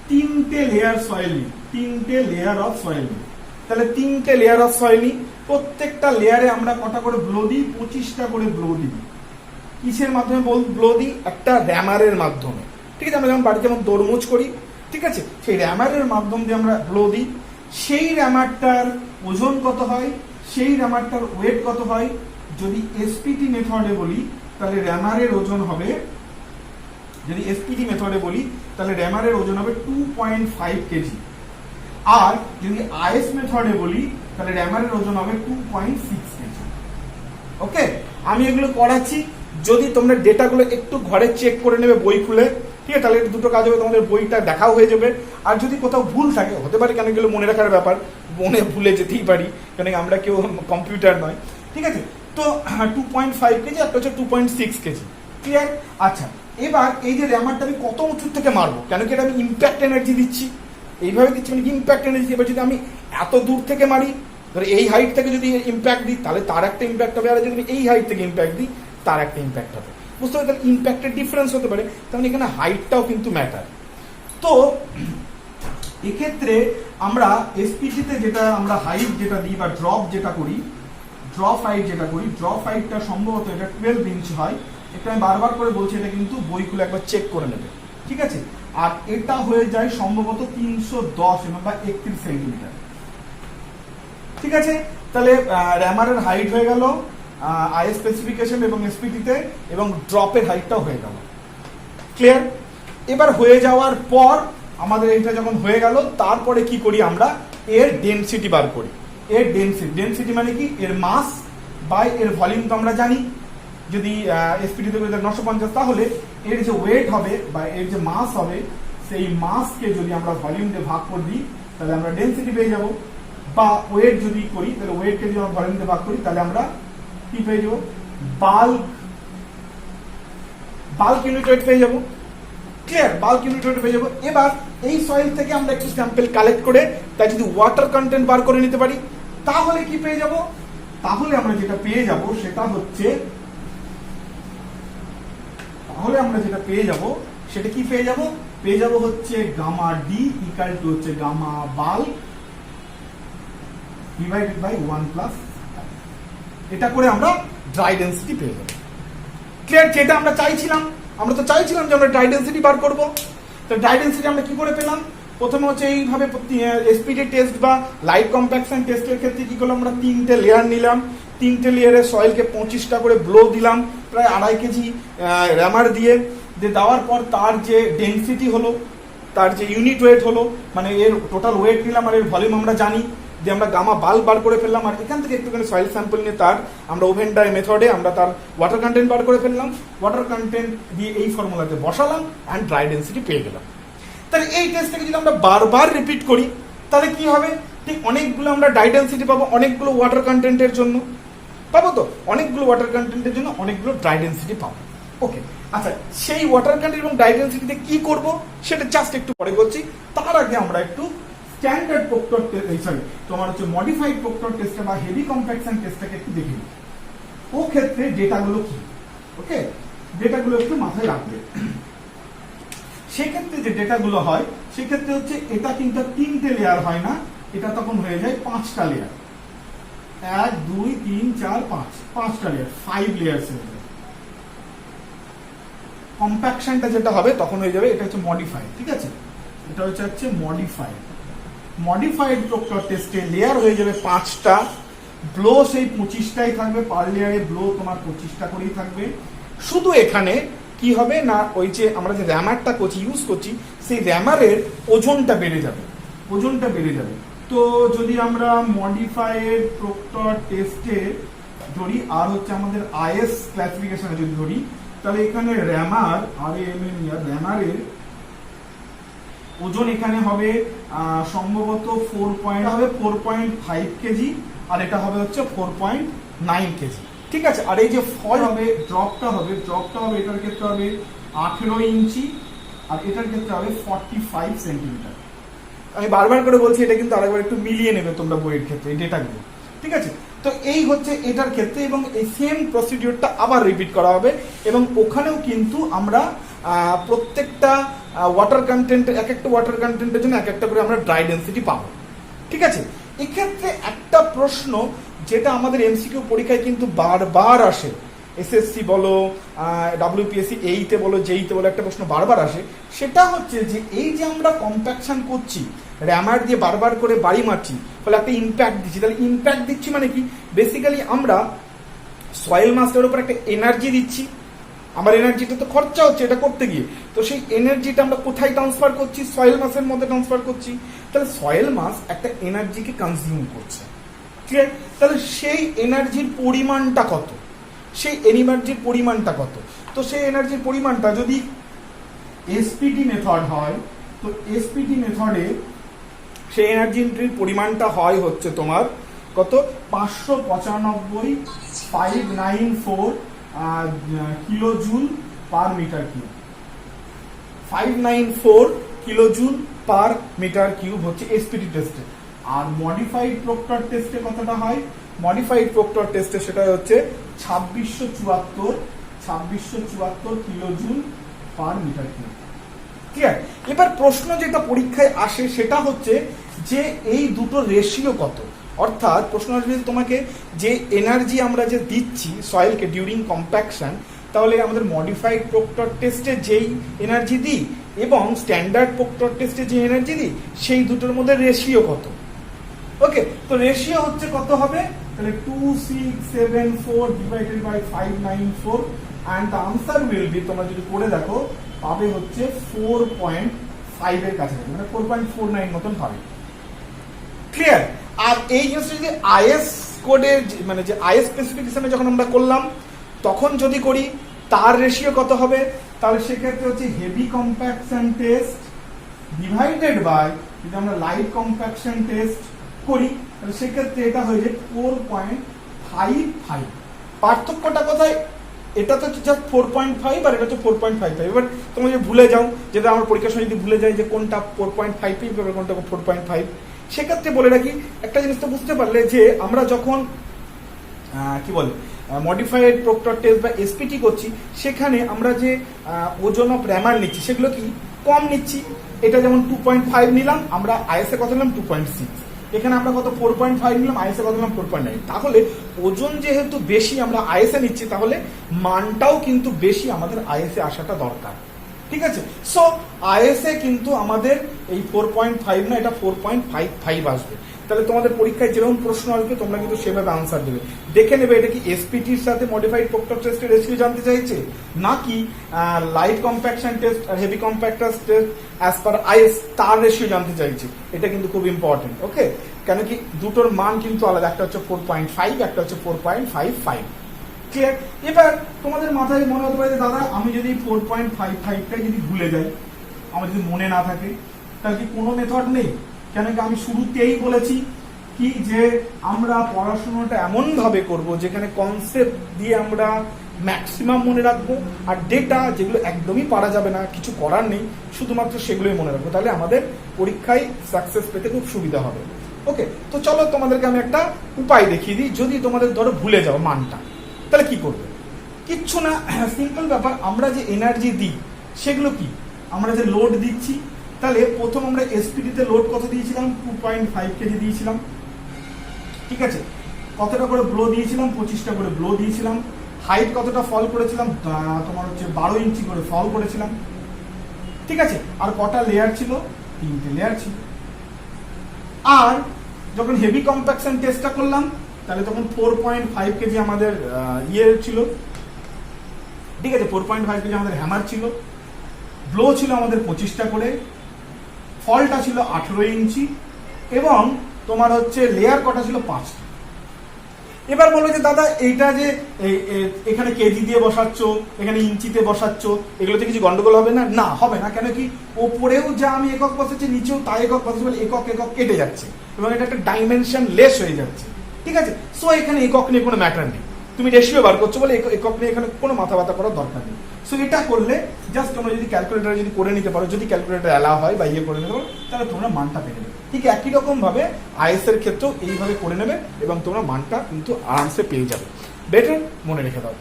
Speaker 1: 3টে লেয়ার সয়েল নিই, 3টে লেয়ার অফ সয়েল নিই। তাহলে 3টে লেয়ার অফ সয়েল নিই, প্রত্যেকটা লেয়ারে আমরা কটা করে ব্লো দিই, 25টা করে ব্লো দিই। কিসের মাধ্যমে ব্লো দিই, একটা র্যামারের মাধ্যমে, ঠিক আছে। আমরা যেমন বাড়িতে যেমন দরমুজ করি, ঠিক আছে, সেই র্যামারের মাধ্যম দিয়ে আমরা ব্লো দিই। সেই র্যামারটার ওজন কত হয়, সেই র্যামারটার ওয়েট কত হয়, যদি এসপিটি মেথডে বলি তাহলে র্যামারের ওজন হবে, যদি এসপিটি মেথডে বলি তাহলে র্যামারের ওজন হবে 2.5 কেজি। আর যদি আইএস মেথডে বলি তাহলে র্যামারের ওজন হবে 2.6 কেজি। ওকে, আমি এগুলো করাচ্ছি, যদি তোমরা ডেটাগুলো একটু ঘরে চেক করে নেবে বই খুলে, ঠিক আছে, তাহলে দুটো কাজ হবে, তোমাদের বইটা দেখাও হয়ে যাবে। আর যদি কোথাও ভুল থাকে, হতে পারে কেন এগুলো মনে রাখার ব্যাপার, মনে ভুলে যেতেই পারি, কেন আমরা কেউ কম্পিউটার নয়, ঠিক আছে। তো 2.5 কেজি, একটা হচ্ছে 2.6 কেজি, ক্লিয়ার? আচ্ছা, এবার এই যে র্যামারটা আমি কত উঁচু থেকে মারবো, কেন কি এটা আমি ইম্প্যাক্ট এনার্জি দিচ্ছি, এইভাবে দিচ্ছি মানে ইম্প্যাক্ট এনার্জি। এবার যদি আমি এত দূর থেকে মারি, ধরো এই হাইট থেকে যদি ইম্প্যাক্ট দিই তাহলে তার একটা ইম্প্যাক্ট হবে, আর যদি এই হাইট থেকে ইম্প্যাক্ট দিই তার একটা ইম্প্যাক্ট হবে, বুঝতে পারি? তাহলে ইম্প্যাক্টের ডিফারেন্স হতে পারে, তাহলে এখানে হাইটটাও কিন্তু ম্যাটার। তো এক্ষেত্রে আমরা এসপিটিতে যেটা আমরা হাইট যেটা দিই বা ড্রপ যেটা করি, ড্রপ হাইট যেটা করি, ড্রপ হাইটটা সম্ভবত এটা 12 ইঞ্চ হয়। এটা আমি বারবার করে বলছি, এটা কিন্তু বই খুলে একবার চেক করে নেবে, ঠিক আছে। আর এটা হয়ে যায় সম্ভবত 310 বা 31 সেন্টিমিটার, ঠিক আছে। তাহলে র্যামারের হাইট হয়ে গেল আই স্পেসিফিকেশন এবং এসপিটিতে, এবং ড্রপের হাইটটাও হয়ে গেল, ক্লিয়ার? এবার হয়ে যাওয়ার পর আমাদের এটা যখন হয়ে গেল, তারপরে কি করি আমরা, এর ডেনসিটি বার করি। এর ডেনসিটি মানে কি, এর মাস বাই এর ভলিউম তো আমরা জানি, যদি এসপিটিতে 950, তাহলে এর যে ওয়েট হবে বা এর যে মাস হবে, সেই মাসকে যদি আমরা ভলিউম দিয়ে ভাগ করে দিই তাহলে আমরা ডেনসিটি পেয়ে যাব। বা ওয়েট যদি করি, তাহলে ওয়েটকে যদি আমরা ভলিউম দিয়ে ভাগ করি তাহলে আমরা কি পেয়ে যাবো, বাল্ক ইউনিট ওয়েট পেয়ে যাবো, ক্লিয়ার? বাল্ক ইউনিট ওয়েট পেয়ে যাবো। এবার এই সয়েল থেকে আমরা একটু স্যাম্পল কালেক্ট করে তাই যদি ওয়াটার কন্টেন্ট বার করে নিতে পারি, তাহলে কি পেয়ে যাব, তাহলে আমরা যেটা পেয়ে যাব সেটা হচ্ছে, সেটা কি পেয়ে যাব হচ্ছে গামা ডি ইকুয়াল টু হচ্ছে গামা বাল্ক ডিভাইডেড বাই 1+। এটা করে আমরা ড্রাই ডেনসিটি পেয়ে যাবো, ক্লিয়ার? যেটা আমরা চাইছিলাম, আমরা তো চাইছিলাম যে আমরা ড্রাই ডেনসিটি বার করবো। তো ড্রাই ডেনসিটি আমরা কি করে পেলাম, প্রথমে হচ্ছে এইভাবে এসপিডি টেস্ট বা লাইট কম্প্যাকশন টেস্টের ক্ষেত্রে কি করলাম, আমরা 3টে লেয়ার নিলাম, 3টে লেয়ারে সয়েলকে 25টা করে ব্লো দিলাম, প্রায় 2.5 কেজি র্যামার দিয়ে দেওয়ার পর তার যে ডেনসিটি হলো, তার যে ইউনিট ওয়েট হলো, মানে এর টোটাল ওয়েট নিলাম আর এর ভলিউম আমরা জানি, যে আমরা গামা বাল্ক বার করে ফেললাম। আর এখান থেকে একটুখানি সয়েল স্যাম্পল নিয়ে তার আমরা ওভেন ডাই মেথডে আমরা তার ওয়াটার কন্টেন্ট বার করে ফেললাম, ওয়াটার কন্টেন্ট দিয়ে এই ফর্মুলাতে বসালাম অ্যান্ড ড্রাই ডেনসিটি পেয়ে গেলাম। তাহলে এই টেস্টটাকে যদি আমরা বারবার রিপিট করি তাহলে কি হবে, ঠিক অনেকগুলো আমরা ড্রাই ডেনসিটি পাবো, অনেকগুলো ওয়াটার কন্টেন্টের জন্য পাবো, তো অনেকগুলো ওয়াটার কন্টেন্টের জন্য অনেকগুলো ড্রাই ডেনসিটি পাবো। ওকে, আচ্ছা, সেই ওয়াটার কন্টেন্ট এবং ড্রাই ডেনসিটিতে কি করব সেটা জাস্ট একটু পরে করছি। তার আগে আমরা একটু স্ট্যান্ডার্ড প্রক্টর তোমার হচ্ছে মডিফাইড প্রক্টর টেস্ট বা হেভি কম্প্যাকশন টেস্টটাকে একটু দেখে নিই। ও ক্ষেত্রে ডেটাগুলো কি, ওকে, ডেটাগুলো একটু মাথায় রাখবে। সেক্ষেত্রে যে ডেটাগুলো হয় সেক্ষেত্রে হচ্ছে এটা কিন্তু 3টে লেয়ার হয় না, এটা তখন হয়ে যায় 5টা লেয়ার, 1 2 3 4 5, 5টা লেয়ার, 5 লেয়ার্স হয়ে যাবে। কম্প্যাকশনটা যেটা হবে তখন হয়ে যাবে, এটা হচ্ছে মডিফাইড, ঠিক আছে, এটা হচ্ছে মডিফাইড প্রক্টর টেস্টে লেয়ার হয়ে যাবে 5টা, ব্লো সেই 25টাই থাকবে, পার লেয়ারে ব্লো তোমার 25টা করেই থাকবে। শুধু এখানে কি হবে না, ওই যে আমরা যে র্যামারটা ইউজ করছি সেই র্যামারের ওজনটা বেড়ে যাবে, তো যদি আমরা মডিফাইড প্রক্টর টেস্টে ধরি আর হচ্ছে আমাদের আইএস ক্লাসিফিকেশনে যদি ধরি, তাহলে এখানে র্যামারের ওজন এখানে হবে সম্ভবত 4.5 কেজি, আর এটা হবে হচ্ছে 4.9 কেজি, ঠিক আছে। আর এই যে ফল হবে, ড্রপটা হবে এটার ক্ষেত্রে হবে 18 ইঞ্চি, আর এটার ক্ষেত্রে হবে 45 সেন্টিমিটার। আমি বারবার করে বলছি, এটা কিন্তু আরেকবার একটু মিলিয়ে নেবে তোমরা বইয়ের ক্ষেত্রে এই ডেটাগুলো, ঠিক আছে। তো এই হচ্ছে এটার ক্ষেত্রে, এবং এই সেম প্রসিডিওরটা আবার রিপিট করা হবে, এবং ওখানেও কিন্তু আমরা প্রত্যেকটা ওয়াটার কন্টেন্ট, এক একটা ওয়াটার কন্টেন্টের জন্য এক একটা করে আমরা ড্রাই ডেনসিটি পাবো, ঠিক আছে। এক্ষেত্রে একটা প্রশ্ন যেটা আমাদের এমসিকিউ পরীক্ষায় কিন্তু বারবার আসে, এসএসসি বলো, ডব্লিউপিএসসি এইতে বলো, জেইতে বলো, একটা প্রশ্ন বারবার আসে, সেটা হচ্ছে যে এই যে আমরা কম্প্যাকশন করছি, র্যামার দিয়ে বারবার করে বাড়ি মারছি, ফলে একটা ইম্প্যাক্ট দিচ্ছি, তাহলে ইম্প্যাক্ট দিচ্ছি মানে কি, বেসিক্যালি আমরা সয়েল মাসটার উপর একটা এনার্জি দিচ্ছি, আমার এনার্জিটা তো খরচা হচ্ছে এটা করতে গিয়ে, তো সেই এনার্জিটা আমরা কোথায় ট্রান্সফার করছি? সয়েল মাসের মধ্যে ট্রান্সফার করছি। তাহলে সয়েল মাস একটা এনার্জিকে কনজিউম করছে, ঠিক আছে? তাহলে সেই এনার্জির পরিমাণটা কত? সেই এনার্জির পরিমাণটা কত? তো সেই এনার্জির পরিমাণটা যদি এসপিটি মেথড হয়, তো এসপিটি মেথডে সেই এনার্জির পরিমাণটা হয় হচ্ছে তোমার কত? 595,594 kilo joule per metre cube. 594 kilo joule per metre cube হচ্ছে এসপিটি টেস্টে। আর মডিফাইড প্রক্টর টেস্টে কতটা হয়? মডিফাইড প্রক্টর টেস্টে সেটা হচ্ছে 2674 kilo joule per metre cube. Clear? এবার প্রশ্ন যেটা পরীক্ষায় আসে সেটা হচ্ছে যে এই দুটো রেশিও কত। অর্থাৎ প্রশ্ন আসবে তোমাকে যে এনার্জি আমরা যে দিচ্ছি সয়েলকে ডিউরিং কম্প্যাকশন, তাহলে আমাদের মডিফাইড প্রক্টর টেস্টে যেই এনার্জি দিই এবং স্ট্যান্ডার্ড প্রক্টর টেস্টে যে এনার্জি দিই সেই দুটোর মধ্যে রেশিও কত। ওকে, তো রেশিও হচ্ছে কত হবে? তাহলে 2674 divided by 594 and the answer will be, তোমরা যদি করে দেখো পাবে হচ্ছে 4.5 এর কাছাকাছি, মানে 4.49 মতন পাবে। ক্লিয়ার? আর এই জিনিসটা যদি আইএস কোডের মানে যে আইএস স্পেসিফিকেশনে যখন আমরা করলাম তখন যদি করি তার রেশিও কত হবে? তাহলে সেক্ষেত্রে হচ্ছে heavy compaction test divided by যদি আমরা লাইট কম্প্যাকশন টেস্ট করি তাহলে সেক্ষেত্রে এটা হয়ে যায় 4.55। পার্থক্যটা কোথায়? এটা তো জাস্ট 4.5 আর এটা হচ্ছে 4.55। এবার তোমরা যদি ভুলে যাও, যেটা আমার পরীক্ষার সময় যদি ভুলে যাই যে কোনটা 4.55 এবং কোনটা 4.5, সেক্ষেত্রে বলে রাখি একটা জিনিস তো বুঝতে পারলে যে আমরা যখন কি বলে মডিফাইড প্রক্টর টেস্ট বা এসপিটি করছি সেখানে আমরা যে ওজন অফ র্যামার নিচ্ছি সেগুলো কি কম নিচ্ছি। এটা যেমন 2.5 নিলাম আমরা, আইএসএ কত নিলাম 2.6, এখানে আমরা কত 4.5 নিলাম, আইএসএ কত নিলাম 4.9। তাহলে ওজন যেহেতু বেশি আমরা আইএসএ নিচ্ছি তাহলে মানটাও কিন্তু বেশি আমাদের আইএসএ আসাটা দরকার। ঠিক আছে? সো আইএসএ কিন্তু আমাদের এই 4.5 না, এটা 4.55 আসবে। তাহলে তোমাদের পরীক্ষায় যেরকম প্রশ্ন আসবে তোমরা কিন্তু সেভাবে আনসার দেবে। দেখে নেবে এটা কি এসপিটির সাথে মডিফাইড প্রক্টর টেস্টের রেশিও জানতে চাইছে নাকি লাইট কম্প্যাকশন টেস্ট আর heavy compactor test as per IS তার রেশিও জানতে চাইছে। এটা কিন্তু খুব ইম্পর্টেন্ট। ওকে, কেন কি দুটোর মান কিন্তু আলাদা, একটা হচ্ছে 4.5, একটা হচ্ছে 4.55। ক্লিয়ার? এবার তোমাদের মাথায় মনে হতে পারে যে দাদা আমি যদি 4.55টা যদি ভুলে যাই, আমার যদি মনে না থাকে, তাহলে কি কোনো মেথড নেই? কেন কি আমি শুরুতেই বলেছি কি যে আমরা পড়াশোনাটা এমন ভাবে করব যেখানে কনসেপ্ট দিয়ে আমরা ম্যাক্সিমাম মনে রাখবো, আর ডেটা যেগুলো একদমই পারা যাবে না, কিছু করার নেই, শুধুমাত্র সেগুলোই মনে রাখবো। তাহলে আমাদের পরীক্ষায় সাকসেস পেতে খুব সুবিধা হবে। ওকে, তো চলো তোমাদেরকে আমি একটা উপায় দেখিয়ে দিই। যদি তোমাদের ধরো ভুলে যাও মানটা, তাহলে কি করবে? কিচ্ছু না, সিম্পল ব্যাপার। আমরা যে এনার্জি দিই সেগুলো কি, আমরা যে লোড দিচ্ছি, তাহলে প্রথম আমরা এসপিডিতে লোড কত দিয়েছিলাম? 2.5 কেজি দিয়েছিলাম। ঠিক আছে, কতটা করে ব্লো দিয়েছিলাম? 25টা করে ব্লো দিয়েছিলাম। হাইট কতটা ফল করেছিলাম? তোমার হচ্ছে 12 ইঞ্চি করে ফল করেছিলাম। ঠিক আছে, আর কটা লেয়ার ছিল? 3টে লেয়ার ছিল। আর যখন হেভি কম্প্যাকশন টেস্টটা করলাম তাহলে তখন 4.5 কেজি আমাদের ইয়ে ছিল। ঠিক আছে, 4.5 কেজি আমাদের হ্যামার ছিল। ব্লো ছিল আমাদের 25টা করে, ফলটা ছিল 18 ইঞ্চি, এবং তোমার হচ্ছে লেয়ার কটা ছিল 5টা। এবার বলো যে দাদা এইটা যে এখানে কেজি দিয়ে বসাচ্ছ, এখানে ইঞ্চিতে বসাচ্ছ, এগুলোতে কিছু গন্ডগোল হবে না? না, হবে না। কেন কি ওপরেও যা আমি একক বসাচ্ছি নিচেও তাই একক বসাচ্ছি, বলে একক একক কেটে যাচ্ছে এবং এটা একটা ডাইমেনশন লেস হয়ে যাচ্ছে। ঠিক আছে, সো এখানে একক নিয়ে কোনো ম্যাটার নেই। তুমি রেশিও বার করছো বলে একক নিয়ে এখানে কোনো মাথা ব্যথা করার দরকার নেই। সো এটা করলে জাস্ট তোমরা যদি ক্যালকুলেটারে যদি করে নিতে পারো, যদি ক্যালকুলেটার অ্যালাউ হয় বা ইয়ে করে নিতে পারো, তাহলে তোমরা মানটা পেয়ে নেবে। ঠিক একই রকম ভাবে আইএস এর ক্ষেত্রেও এইভাবে করে নেবে এবং তোমরা মানটা কিন্তু আরামসে পেয়ে যাবে। বেটার মনে রেখে দাও,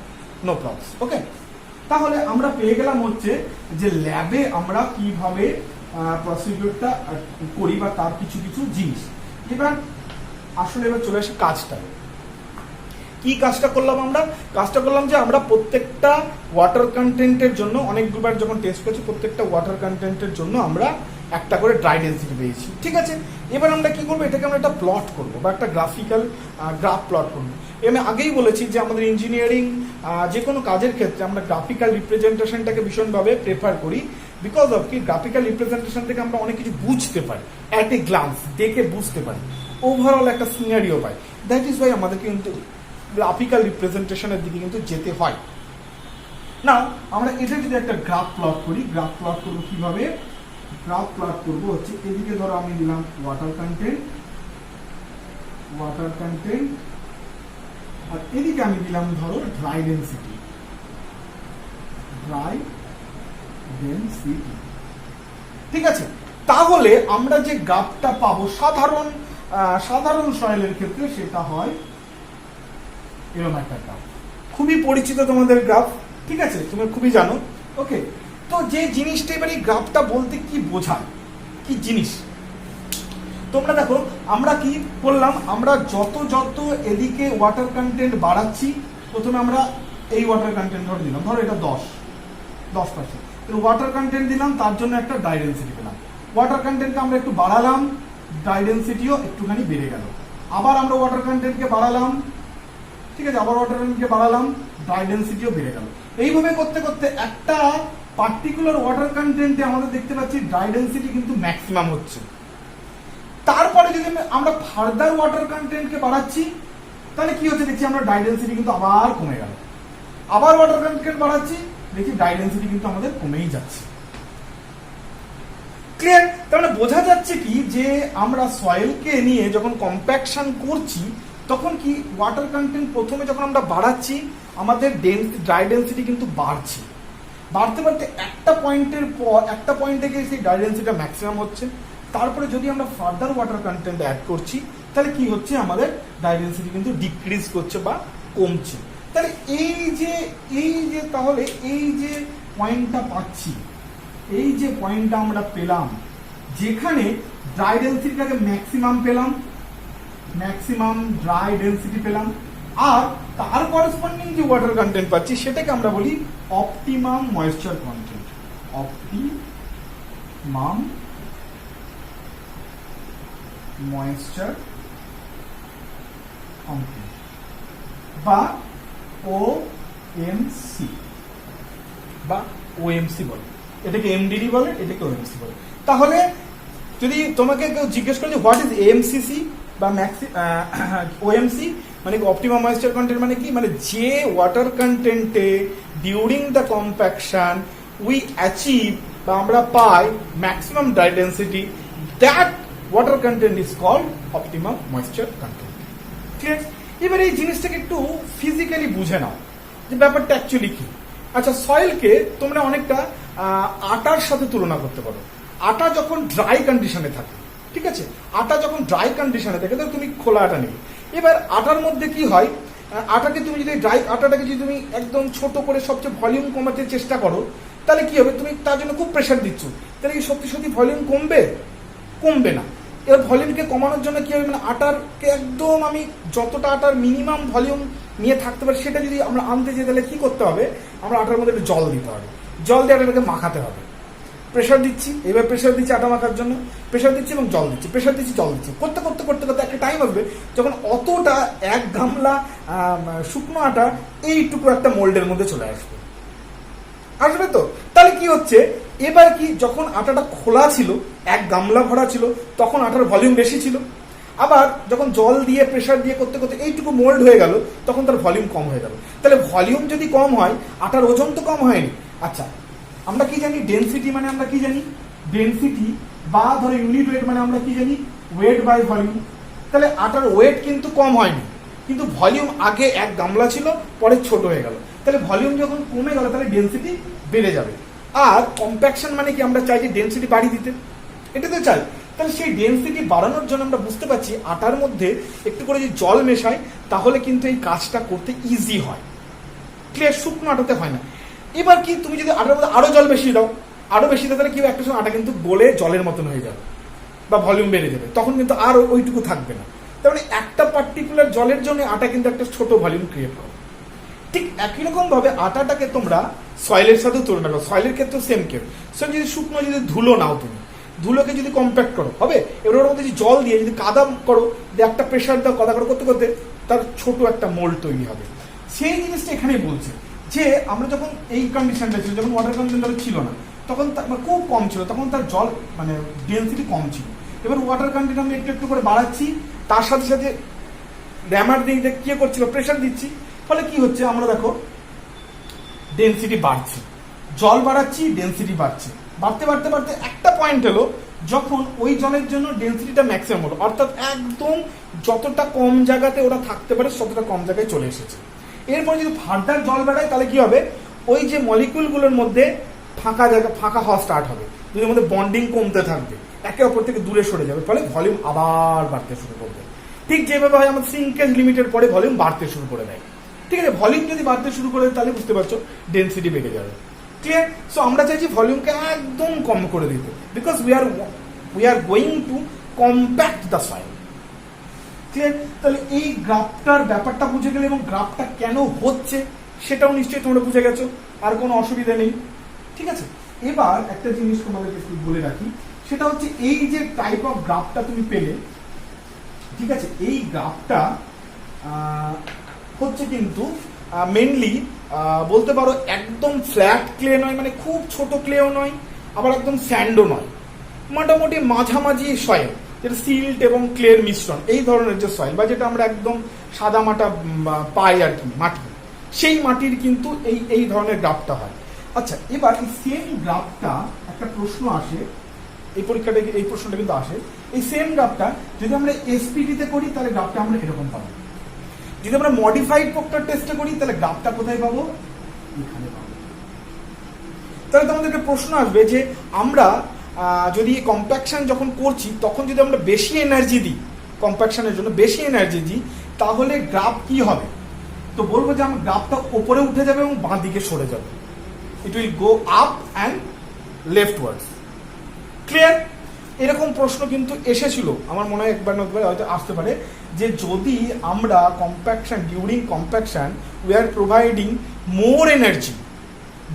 Speaker 1: নো প্রবলেম। ওকে, তাহলে আমরা পেয়ে গেলাম হচ্ছে যে ল্যাবে আমরা কিভাবে প্রসিডিউরটা করি বা তার কিছু কিছু জিনিস। এবার আসলে এবার চলে আসি কাজটা। কি কাজটা করলাম আমরা? কাজটা করলাম যে আমরা প্রত্যেকটা ওয়াটার কন্টেন্টের জন্য অনেকবার যখন টেস্ট করছি প্রত্যেকটা ওয়াটার কন্টেন্টের জন্য আমরা একটা করে ড্রাই ডেন্সিটি পেয়েছি। ঠিক আছে, এবার আমরা কি করবো? এটাকে আমরা একটা প্লট করবো বা একটা গ্রাফিক্যাল গ্রাফ প্লট করবো। আমি আগেই বলেছি যে আমাদের ইঞ্জিনিয়ারিং যে কোনো কাজের ক্ষেত্রে আমরা গ্রাফিক্যাল রিপ্রেজেন্টেশনটাকে ভীষণভাবে প্রেফার করি, বিকজ অফ কি গ্রাফিক্যাল রিপ্রেজেন্টেশন থেকে আমরা অনেক কিছু বুঝতে পারি, অ্যাট এ গ্লান্স দেখে বুঝতে পারি, ওভারঅল একটা scenario pi. That is Y আমাদেরকে কিন্তু গ্রাফিক্যাল রিপ্রেজেন্টেশনের দিকে কিন্তু যেতে হয়। না আমরা এটা যদি একটা গ্রাফ প্লট করি, গ্রাফ প্লট করবো কিভাবে? গ্রাফ প্লট করবো হচ্ছে এদিকে ধরো আমি দিলাম ওয়াটার কন্টেন্ট, আর এদিকে আমি দিলাম ধরো ড্রাই ডেন্সিটি। ঠিক আছে, তাহলে আমরা যে গ্রাফটা পাবো সাধারণ সয়েলের ক্ষেত্রে সেটা হয় এরকম একটা গ্রাফ। খুবই পরিচিত তোমাদের গ্রাফ, ঠিক আছে, তুমি খুবই জানো। ওকে, তো যে জিনিসটা এবার এই গ্রাফটা বলতে কি বোঝায়, কি জিনিস তোমরা দেখো, আমরা কি করলাম, আমরা যত এদিকে ওয়াটার কন্টেন্ট বাড়াচ্ছি, প্রথমে আমরা এই ওয়াটার কন্টেন্ট ধরে দিলাম, ধরো এটা 10%, ওয়াটার কন্টেন্ট দিলাম, তার জন্য একটা ড্রাই ডেন্সিটি পেলাম। ওয়াটার কন্টেন্টকে আমরা একটু বাড়ালাম, ড্রাই ডেন্সিটিও একটুখানি বেড়ে গেল। আবার আমরা ওয়াটার কন্টেন্টকে বাড়ালাম, ঠিক আছে, আবার ওয়াটার কন্টেন্টকে বাড়ালাম, ড্রাই ডেন্সিটিও বেড়ে গেল। এইভাবে করতে করতে একটা পার্টিকুলার ওয়াটার কন্টেন্টে আমাদের দেখতে পাচ্ছি ড্রাই ডেন্সিটি কিন্তু ম্যাক্সিমাম হচ্ছে। তারপরে যদি আমরা ফার্দার ওয়াটার কন্টেন্টকে বাড়াচ্ছি, তাহলে কি হচ্ছে দেখছি আমরা ড্রাই ডেন্সিটি কিন্তু আবার কমে গেল। আবার ওয়াটার কন্টেন্ট বাড়াচ্ছি, দেখি ড্রাই ডেন্সিটি কিন্তু আমাদের কমেই যাচ্ছে। ক্লিয়ার? তার মানে বোঝা যাচ্ছে কি যে আমরা সয়েলকে নিয়ে যখন কম্প্যাকশন করছি, তখন কি ওয়াটার কন্টেন্ট প্রথমে যখন আমরা বাড়াচ্ছি, আমাদের ড্রাই ডেন্সিটি কিন্তু বাড়ছে। বাড়তে বাড়তে একটা পয়েন্টে গিয়ে সেই ড্রাই ডেন্সিটিটা ম্যাক্সিমাম হচ্ছে। তারপরে যদি আমরা ফার্দার ওয়াটার কন্টেন্ট অ্যাড করছি, তাহলে কি হচ্ছে, আমাদের ড্রাই ডেন্সিটি কিন্তু ডিক্রিজ করছে বা কমছে। তাহলে তাহলে এই যে পয়েন্টটা পাচ্ছি, এই যে পয়েন্টটা আমরা পেলাম, যেখানে ড্রাই ডেন্সিটিটাকে ম্যাক্সিমাম পেলাম, ম্যাক্সিমাম ড্রাই ডেন্সিটি পেলাম, আর তার করেসপন্ডিং যে ওয়াটার কন্টেন্ট পাচ্ছি সেটাকে আমরা বলি optimum moisture content. Optimum moisture content বা ওএমসি বলে, এটাকে এমডিডি বলে, এটাকে ওএমসি বলে। তাহলে যদি তোমাকে কেউ জিজ্ঞেস করে যে হোয়াট ইজ এএমসিসি বা ওএমসি মানে অপটিমাম ময়েশ্চার কন্টেন্ট মানে কি, মানে যে ওয়াটার কন্টেন্টে during the compaction we achieve বা আমরা পাই maximum dry density, that water content is called optimum moisture content. ঠিক আছে, এবার এই জিনিসটাকে একটু ফিজিক্যালি বুঝে নাও যে ব্যাপারটা অ্যাকচুয়ালি কি। আচ্ছা, সয়েলকে তোমরা অনেকটা আটার সাথে তুলনা করতে পারো। আটা যখন ড্রাই কন্ডিশনে থাকে, ঠিক আছে, আটা যখন ড্রাই কন্ডিশনে থাকে, তাহলে তুমি খোলা আটা নেবে। এবার আটার মধ্যে কি হয়, আটাকে তুমি যদি আটাটাকে যদি তুমি একদম ছোট করে সবচেয়ে ভলিউম কমাতে চেষ্টা করো, তাহলে কি হবে, তুমি তার জন্য খুব প্রেশার দিচ্ছ, তাহলে কি সত্যি ভলিউম কমবে না। এবার ভলিউমকে কমানোর জন্য কি হবে, মানে আটারকে একদম আমি যতটা আটার মিনিমাম ভলিউম নিয়ে থাকতে পারি সেটা যদি আমরা আনতে যাই, তাহলে কি করতে হবে, আমরা আটার মধ্যে একটু জল দিতে হবে, জল দিয়ে আটাটাকে মাখাতে হবে। প্রেশার দিচ্ছি, এবার প্রেশার দিচ্ছি আটা মাখার জন্য, প্রেশার দিচ্ছি এবং জল দিচ্ছি, প্রেশার দিচ্ছি জল দিচ্ছি, করতে একটা টাইম আসবে যখন অতটা এক গামলা শুকনো আটা এইটুকু একটা মোল্ডের মধ্যে চলে আসবে তো। তাহলে কি হচ্ছে, এবার কি যখন আটাটা খোলা ছিল, এক গামলা ভরা ছিল, তখন আটার ভলিউম বেশি ছিল। আবার যখন জল দিয়ে প্রেশার দিয়ে করতে এইটুকু মোল্ড হয়ে গেল, তখন তার ভলিউম কম হয়ে গেল। তাহলে ভলিউম যদি কম হয়, আটার ওজন তো কম হয়নি। আচ্ছা, আমরা কি জানি ডেনসিটি মানে আমরা কি জানি, ডেনসিটি বা ধরো ইউনিট ওয়েট মানে আমরা কি জানি, ওয়েট বাই ভলিউম। তাহলে আটার ওয়েট কিন্তু কম হয়নি, কিন্তু ভলিউম আগে এক গামলা ছিল, পরে ছোট হয়ে গেল। তাহলে ভলিউম যখন কমে গেল, তাহলে ডেনসিটি বেড়ে যাবে। আর কম্প্যাকশন মানে কি, আমরা চাই যে ডেনসিটি বাড়িয়ে দিতে, এটা তো চাই। তাহলে সেই ডেনসিটি বাড়ানোর জন্য আমরা বুঝতে পারছি আটার মধ্যে একটু করে যদি জল মেশাই, তাহলে কিন্তু এই কাজটা করতে ইজি হয়। ক্লিয়ার? শুকনো আটাতে হয় না। এবার কি, তুমি যদি আটার মধ্যে আরো জল বেশি দাও, তাহলে কি একটা সময় আটা কিন্তু গলে জলের মতন হয়ে যাবে বা ভলিউম বেড়ে যাবে, তখন কিন্তু আর ওইটুকু থাকবে না। তার মানে একটা পার্টিকুলার জলের জন্য আটা কিন্তু একটা ছোট ভলিউম ক্রিয়েট করে। ঠিক একই রকম ভাবে আটাটাকে তোমরা সয়েলের সাথে তুলনা করো, সয়েলের ক্ষেত্রে সেম যদি শুকনো যদি ধুলো নাও, তুমি ধুলোকে যদি কম্প্যাক্ট করো হবে, এবার ওর মধ্যে জল দিয়ে যদি কাদা করো, একটা প্রেশার দাও, কাদা করতে তার ছোট একটা মোল্ড তৈরি হবে। সেই জিনিসটা এখানে বলছে যে আমরা যখন এই কন্ডিশনটা ছিল, যখন ওয়াটার কন্টেন্ট ছিল না, তখন খুব কম ছিল, তখন তার জল মানে ডেন্সিটি কম ছিল। এবার ওয়াটার কন্টেন্ট আমি একটু একটু করে বাড়াচ্ছি, তার সাথে সাথে র্যামার দিয়ে কি করছিল, প্রেশার দিচ্ছি, ফলে কি হচ্ছে আমরা দেখো ডেন্সিটি বাড়ছে, জল বাড়াচ্ছি ডেন্সিটি বাড়ছে, বাড়তে বাড়তে বাড়তে একটা পয়েন্ট এলো যখন ওই জলের জন্য ডেন্সিটিটা ম্যাক্সিমাম হলো, অর্থাৎ একদম যতটা কম জায়গাতে ওরা থাকতে পারে ততটা কম জায়গায় চলে এসেছে। এরপরে যদি ফার্দার জল বাড়ায় তাহলে কি হবে, ওই যে মলিকুলগুলোর মধ্যে ফাঁকা জায়গা ফাঁকা হওয়া স্টার্ট হবে, দুটোর মধ্যে বন্ডিং কমতে থাকবে, একে অপর থেকে দূরে সরে যাবে, ফলে ভলিউম আবার বাড়তে শুরু করবে। ঠিক যেভাবে হয় আমাদের সিঙ্কেজ লিমিটের পরে ভলিউম বাড়তে শুরু করে দেয়। ঠিক আছে, ভলিউম যদি বাড়তে শুরু করে তাহলে বুঝতে পারছো ডেন্সিটি বেড়ে যাবে। ক্লিয়ার? সো আমরা চাইছি ভলিউমকে একদম কম করে দিতে, because we are going to compact the soil. Clear? তাহলে এই গ্রাফটার ব্যাপারটা বুঝে গেলে এবং গ্রাফটা কেন হচ্ছে সেটাও নিশ্চয়ই তোমরা বুঝে গেছো, আর কোনো অসুবিধা নেই। ঠিক আছে, এবার একটা জিনিস তোমাদেরকে একটু বলে রাখি, সেটা হচ্ছে এই যে টাইপ অফ গ্রাফটা তুমি পেলে, ঠিক আছে, এই গ্রাফটা হচ্ছে কিন্তু মেনলি বলতে পারো একদম ফ্ল্যাট ক্লে নয়, মানে খুব ছোট ক্লেও নয়, আবার একদম স্যান্ডও নয়, মোটামুটি মাঝামাঝি সয়েল, যেটা সিল্ট এবং ক্লের মিশ্রণ, এই ধরনের যে সয়েল, বা যেটা আমরা একদম সাদা মাটা পাই আর কি, মাটি, সেই মাটির কিন্তু এই ধরনের গ্রাফটা হয়। আচ্ছা, এবার এই সেম গ্রাফটা একটা প্রশ্ন আসে, এই পরীক্ষাটা এই প্রশ্নটা কিন্তু আসে, এই সেম গ্রাফটা যদি আমরা এসপিডিতে করি তাহলে গ্রাফটা আমরা এরকম পাবো, যদি আমরা মডিফাইড প্রক্টর টেস্টে করি তাহলে গ্রাফটা কোথায় পাবো, এখানে পাবো। তাহলে তোমাদেরকে প্রশ্ন আসবে যে আমরা যদি কম্প্যাকশন যখন করছি তখন যদি আমরা বেশি এনার্জি দিই, কম্প্যাকশনের জন্য বেশি এনার্জি দিই, তাহলে গ্রাফ কি হবে? তো বলবো যে আমার গ্রাফটা উপরে উঠে যাবে এবং বাঁ দিকে সরে যাবে, it will go up and leftwards. Clear? এরকম প্রশ্ন কিন্তু এসেছিল, আমার মনে হয় একবার না একবার হয়তো আসতে পারে, যে যদি আমরা compaction during compaction we are providing more energy,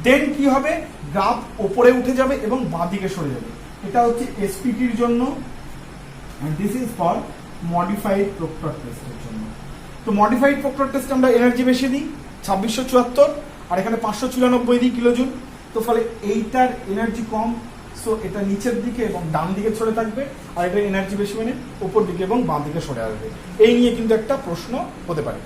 Speaker 1: then কি হবে, গ্রাফ উপরে উঠে যাবে এবং বাঁ দিকে সরে যাবে। এটা হচ্ছে এসপিটির জন্য, and this is for modified Proctor test এর জন্য। তো মডিফাইড প্রক্টর টেস্টে আমরা এনার্জি বেশি দিই 2674, আর এখানে 594 দিই কিলোজুল, তো ফলে এইটার এনার্জি কম, সো এটা নিচের দিকে এবং ডান দিকে সরে থাকবে, আর এটা এনার্জি বেশি মানে উপর দিকে এবং বাঁ দিকে সরে আসবে। এই নিয়ে কিন্তু একটা প্রশ্ন হতে পারে।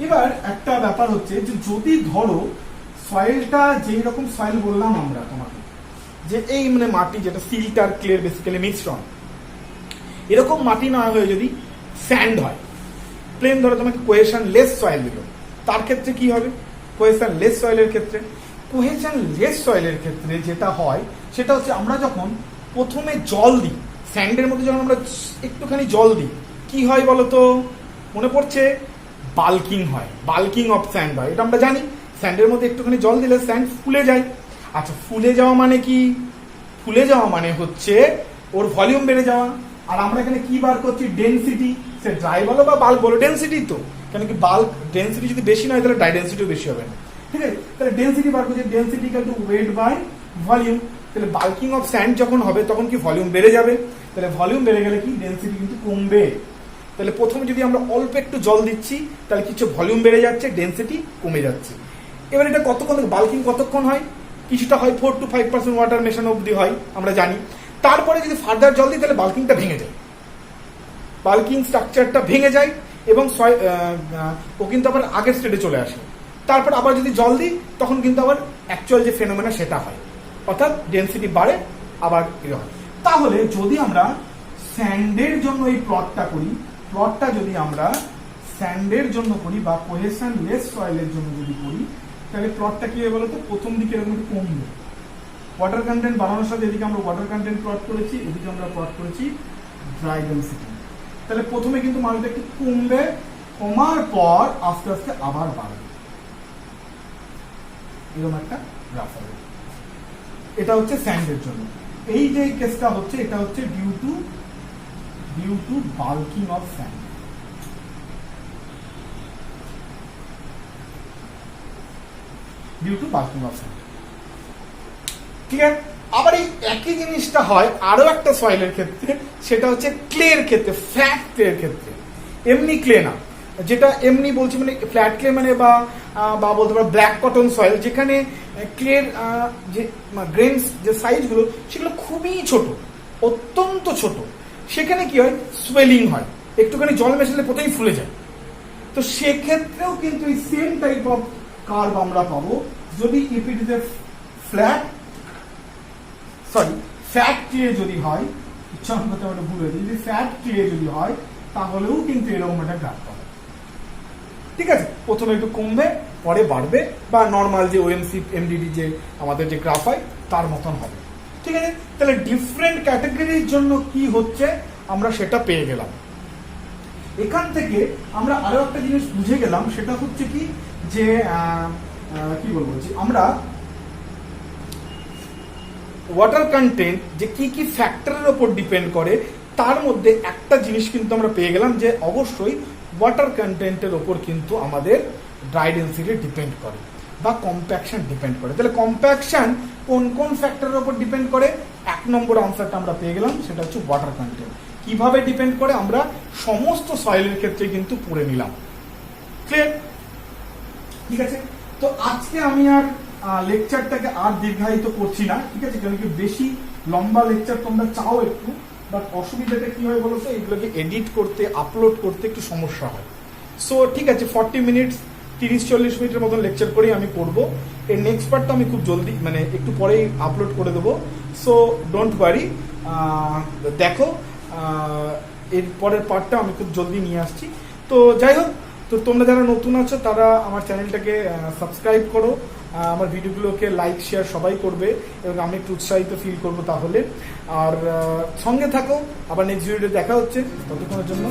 Speaker 1: এবার একটা ব্যাপার হচ্ছে যে যদি ধরো সয়েলটা যেই রকম সয়েল বললাম আমরা তোমাকে, যে এই মানে মাটি যেটা সিল্ট আর ক্লের বেসিক্যালি মিশ্রণ, এরকম মাটি না হয়ে যদি স্যান্ড হয়, প্লেন ধরো তোমাকে কোহেশন লেস সয়েল দিল, তার ক্ষেত্রে কি হবে? কোহেশন লেস সয়েলের ক্ষেত্রে, কোহেশন লেস সয়েলের ক্ষেত্রে যেটা হয় সেটা হচ্ছে আমরা যখন প্রথমে জল দিই, স্যান্ডের মধ্যে যখন আমরা একটুখানি জল দিই, কি হয় বলতো? মনে পড়ছে? বাল্কিং হয়, বাল্কিং অফ স্যান্ড হয়, এটা আমরা জানি। স্যান্ডের মধ্যে একটুখানি জল দিলে স্যান্ড ফুলে যায়। আচ্ছা, ফুলে যাওয়া মানে কি? ফুলে যাওয়া মানে হচ্ছে ওর ভলিউম বেড়ে যাওয়া। আর আমরা এখানে কি বার করছি? ডেনসিটি। সে ড্রাই বলো বা বাল্ক বলো, ডেনসিটি তো, কেন কি বাল্ক ডেনসিটি যদি বেশি নয় তাহলে ড্রাই ডেনসিটিও বেশি হবে না। ঠিক আছে, তাহলে ডেনসিটি বার করছি, density equal to weight by volume. তাহলে বাল্কিং অফ স্যান্ড যখন হবে তখন কি ভলিউম বেড়ে যাবে, তাহলে ভলিউম বেড়ে গেলে কি ডেনসিটি কিন্তু কমবে। তাহলে প্রথমে যদি আমরা অল্প একটু জল দিচ্ছি তাহলে কিছু ভলিউম বেড়ে যাচ্ছে, ডেনসিটি কমে যাচ্ছে। এবার এটা কতক্ষণ, বাল্কিং কতক্ষণ হয়? কিছুটা হয় 4 to 5% ওয়াটার মেশানো অবধি হয়, আমরা জানি। তারপরে যদি ফার্দার জল দিই তাহলে বাল্কিংটা ভেঙে যায়, বাল্কিং স্ট্রাকচারটা ভেঙে যায় এবং ও কিন্তু আবার আগের স্টেটে চলে আসে। তারপর আবার যদি জল দিই তখন কিন্তু আবার অ্যাকচুয়াল যে ফেনোমেনা সেটা হয়, অর্থাৎ ডেনসিটি বাড়ে আবার ইয়ে হয়। তাহলে যদি আমরা স্যান্ডের জন্য এই প্লটটা করি, প্লটটা যদি আমরা স্যান্ডের জন্য করি বা কোহেশন লেস সয়েলের জন্য যদি করি, তাহলে প্লটটা কি হবে বলতো? প্রথম দিকে এরকম একটু কমবে, ওয়াটার কন্টেন্ট বাড়ানোর সাথে এদিকে আমরা ওয়াটার কন্টেন্ট প্লট করেছি, এদিকে আমরা প্লট করেছি ড্রাই ডেনসিটি। তাহলে প্রথমে কিন্তু মানটা একটু কমবে, কমার পর আস্তে আস্তে আবার বাড়বে, এরকম একটা গ্রাফ হবে। এটা হচ্ছে স্যান্ডের জন্য। এই যে কেসটা হচ্ছে এটা হচ্ছে due to bulking of sand. Due to bulking of sand. ঠিক আছে, আবার এই একই জিনিসটা হয় আরো একটা সয়েলের ক্ষেত্রে, সেটা হচ্ছে ক্লের ক্ষেত্রে, ফ্ল্যাট ক্লের ক্ষেত্রে। এমনি ক্লে না, যেটা এমনি বলছি মানে ফ্ল্যাট ক্লে মানে বা বলতে পারো ব্ল্যাক কটন সয়েল, যেখানে ক্লের যে গ্রেনস যে সাইজগুলো সেগুলো খুবই ছোট, অত্যন্ত ছোট, সেখানে কি হয় সোয়েলিং হয়, একটুখানি জল মেশালে প্রথমেই ফুলে যায়। তো সেক্ষেত্রেও কিন্তু এই সেম টাইপ অফ কার্ভ আমরা পাবো যদি if it is a fat clay যদি হয়, ইচ্ছা করতে আমরা ভুল হয়েছে, যদি ফ্যাট ক্লে যদি হয় তাহলেও কিন্তু এরকম একটা গ্রাফ পাবো। ঠিক আছে, প্রথমে একটু কমবে পরে বাড়বে, বা নর্মাল যে ওএমসি এমডিডি যে আমাদের যে গ্রাফ হয় তার মতন হবে। ঠিক আছে, তাহলে ডিফারেন্ট ক্যাটাগরির জন্য কি হচ্ছে আমরা সেটা পেয়ে গেলাম। এখান থেকে আমরা আরো একটা জিনিস বুঝে গেলাম, সেটা হচ্ছে কি যে কি বলবো, যে আমরা ওয়াটার কন্টেন্ট যে কি কি ফ্যাক্টরের ওপর ডিপেন্ড করে, তার মধ্যে একটা জিনিস কিন্তু আমরা পেয়ে গেলাম যে অবশ্যই ওয়াটার কন্টেন্টের ওপর কিন্তু আমাদের ড্রাই ডেন্সিটি ডিপেন্ড করে বা কম্প্যাকশন ডিপেন্ড করে। তাহলে কম্প্যাকশন কোন কোন ফ্যাক্টরের ওপর ডিপেন্ড করে, 1 নম্বর আনসারটা আমরা পেয়ে গেলাম, সেটা হচ্ছে ওয়াটার কন্টেন্ট। কিভাবে ডিপেন্ড করে আমরা সমস্ত সয়েলের ক্ষেত্রে কিন্তু পড়ে নিলাম। ক্লিয়ার? ঠিক আছে, তো আজকে আমি আর লেকচারটাকে আর দীর্ঘায়িত করছি না। ঠিক আছে, কারণ কি বেশি লম্বা লেকচার তোমরা চাও একটু, বাট অসুবিধাটা কি হয় বলো তো, এগুলোকে এডিট করতে আপলোড করতে একটু সমস্যা হয়। সো ঠিক আছে, 40 মিনিটস 30-40 মিনিটের মতন লেকচার করেই আমি করবো। এর নেক্সট পার্টটা আমি খুব জলদি মানে একটু পরেই আপলোড করে দেবো। সো ডোন্ট ওয়ারি, দেখো এর পরের পার্টটা আমি খুব জলদি নিয়ে আসছি। তো যাই হোক, তো তোমরা যারা নতুন আছো তারা আমার চ্যানেলটাকে সাবস্ক্রাইব করো, আমার ভিডিওগুলোকে লাইক শেয়ার সবাই করবে এবং আমি একটু উৎসাহিত ফিল করবো তাহলে। আর সঙ্গে থাকো, আবার নেক্সট ভিডিওতে দেখা হচ্ছে, ততক্ষণের জন্য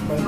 Speaker 1: বাই।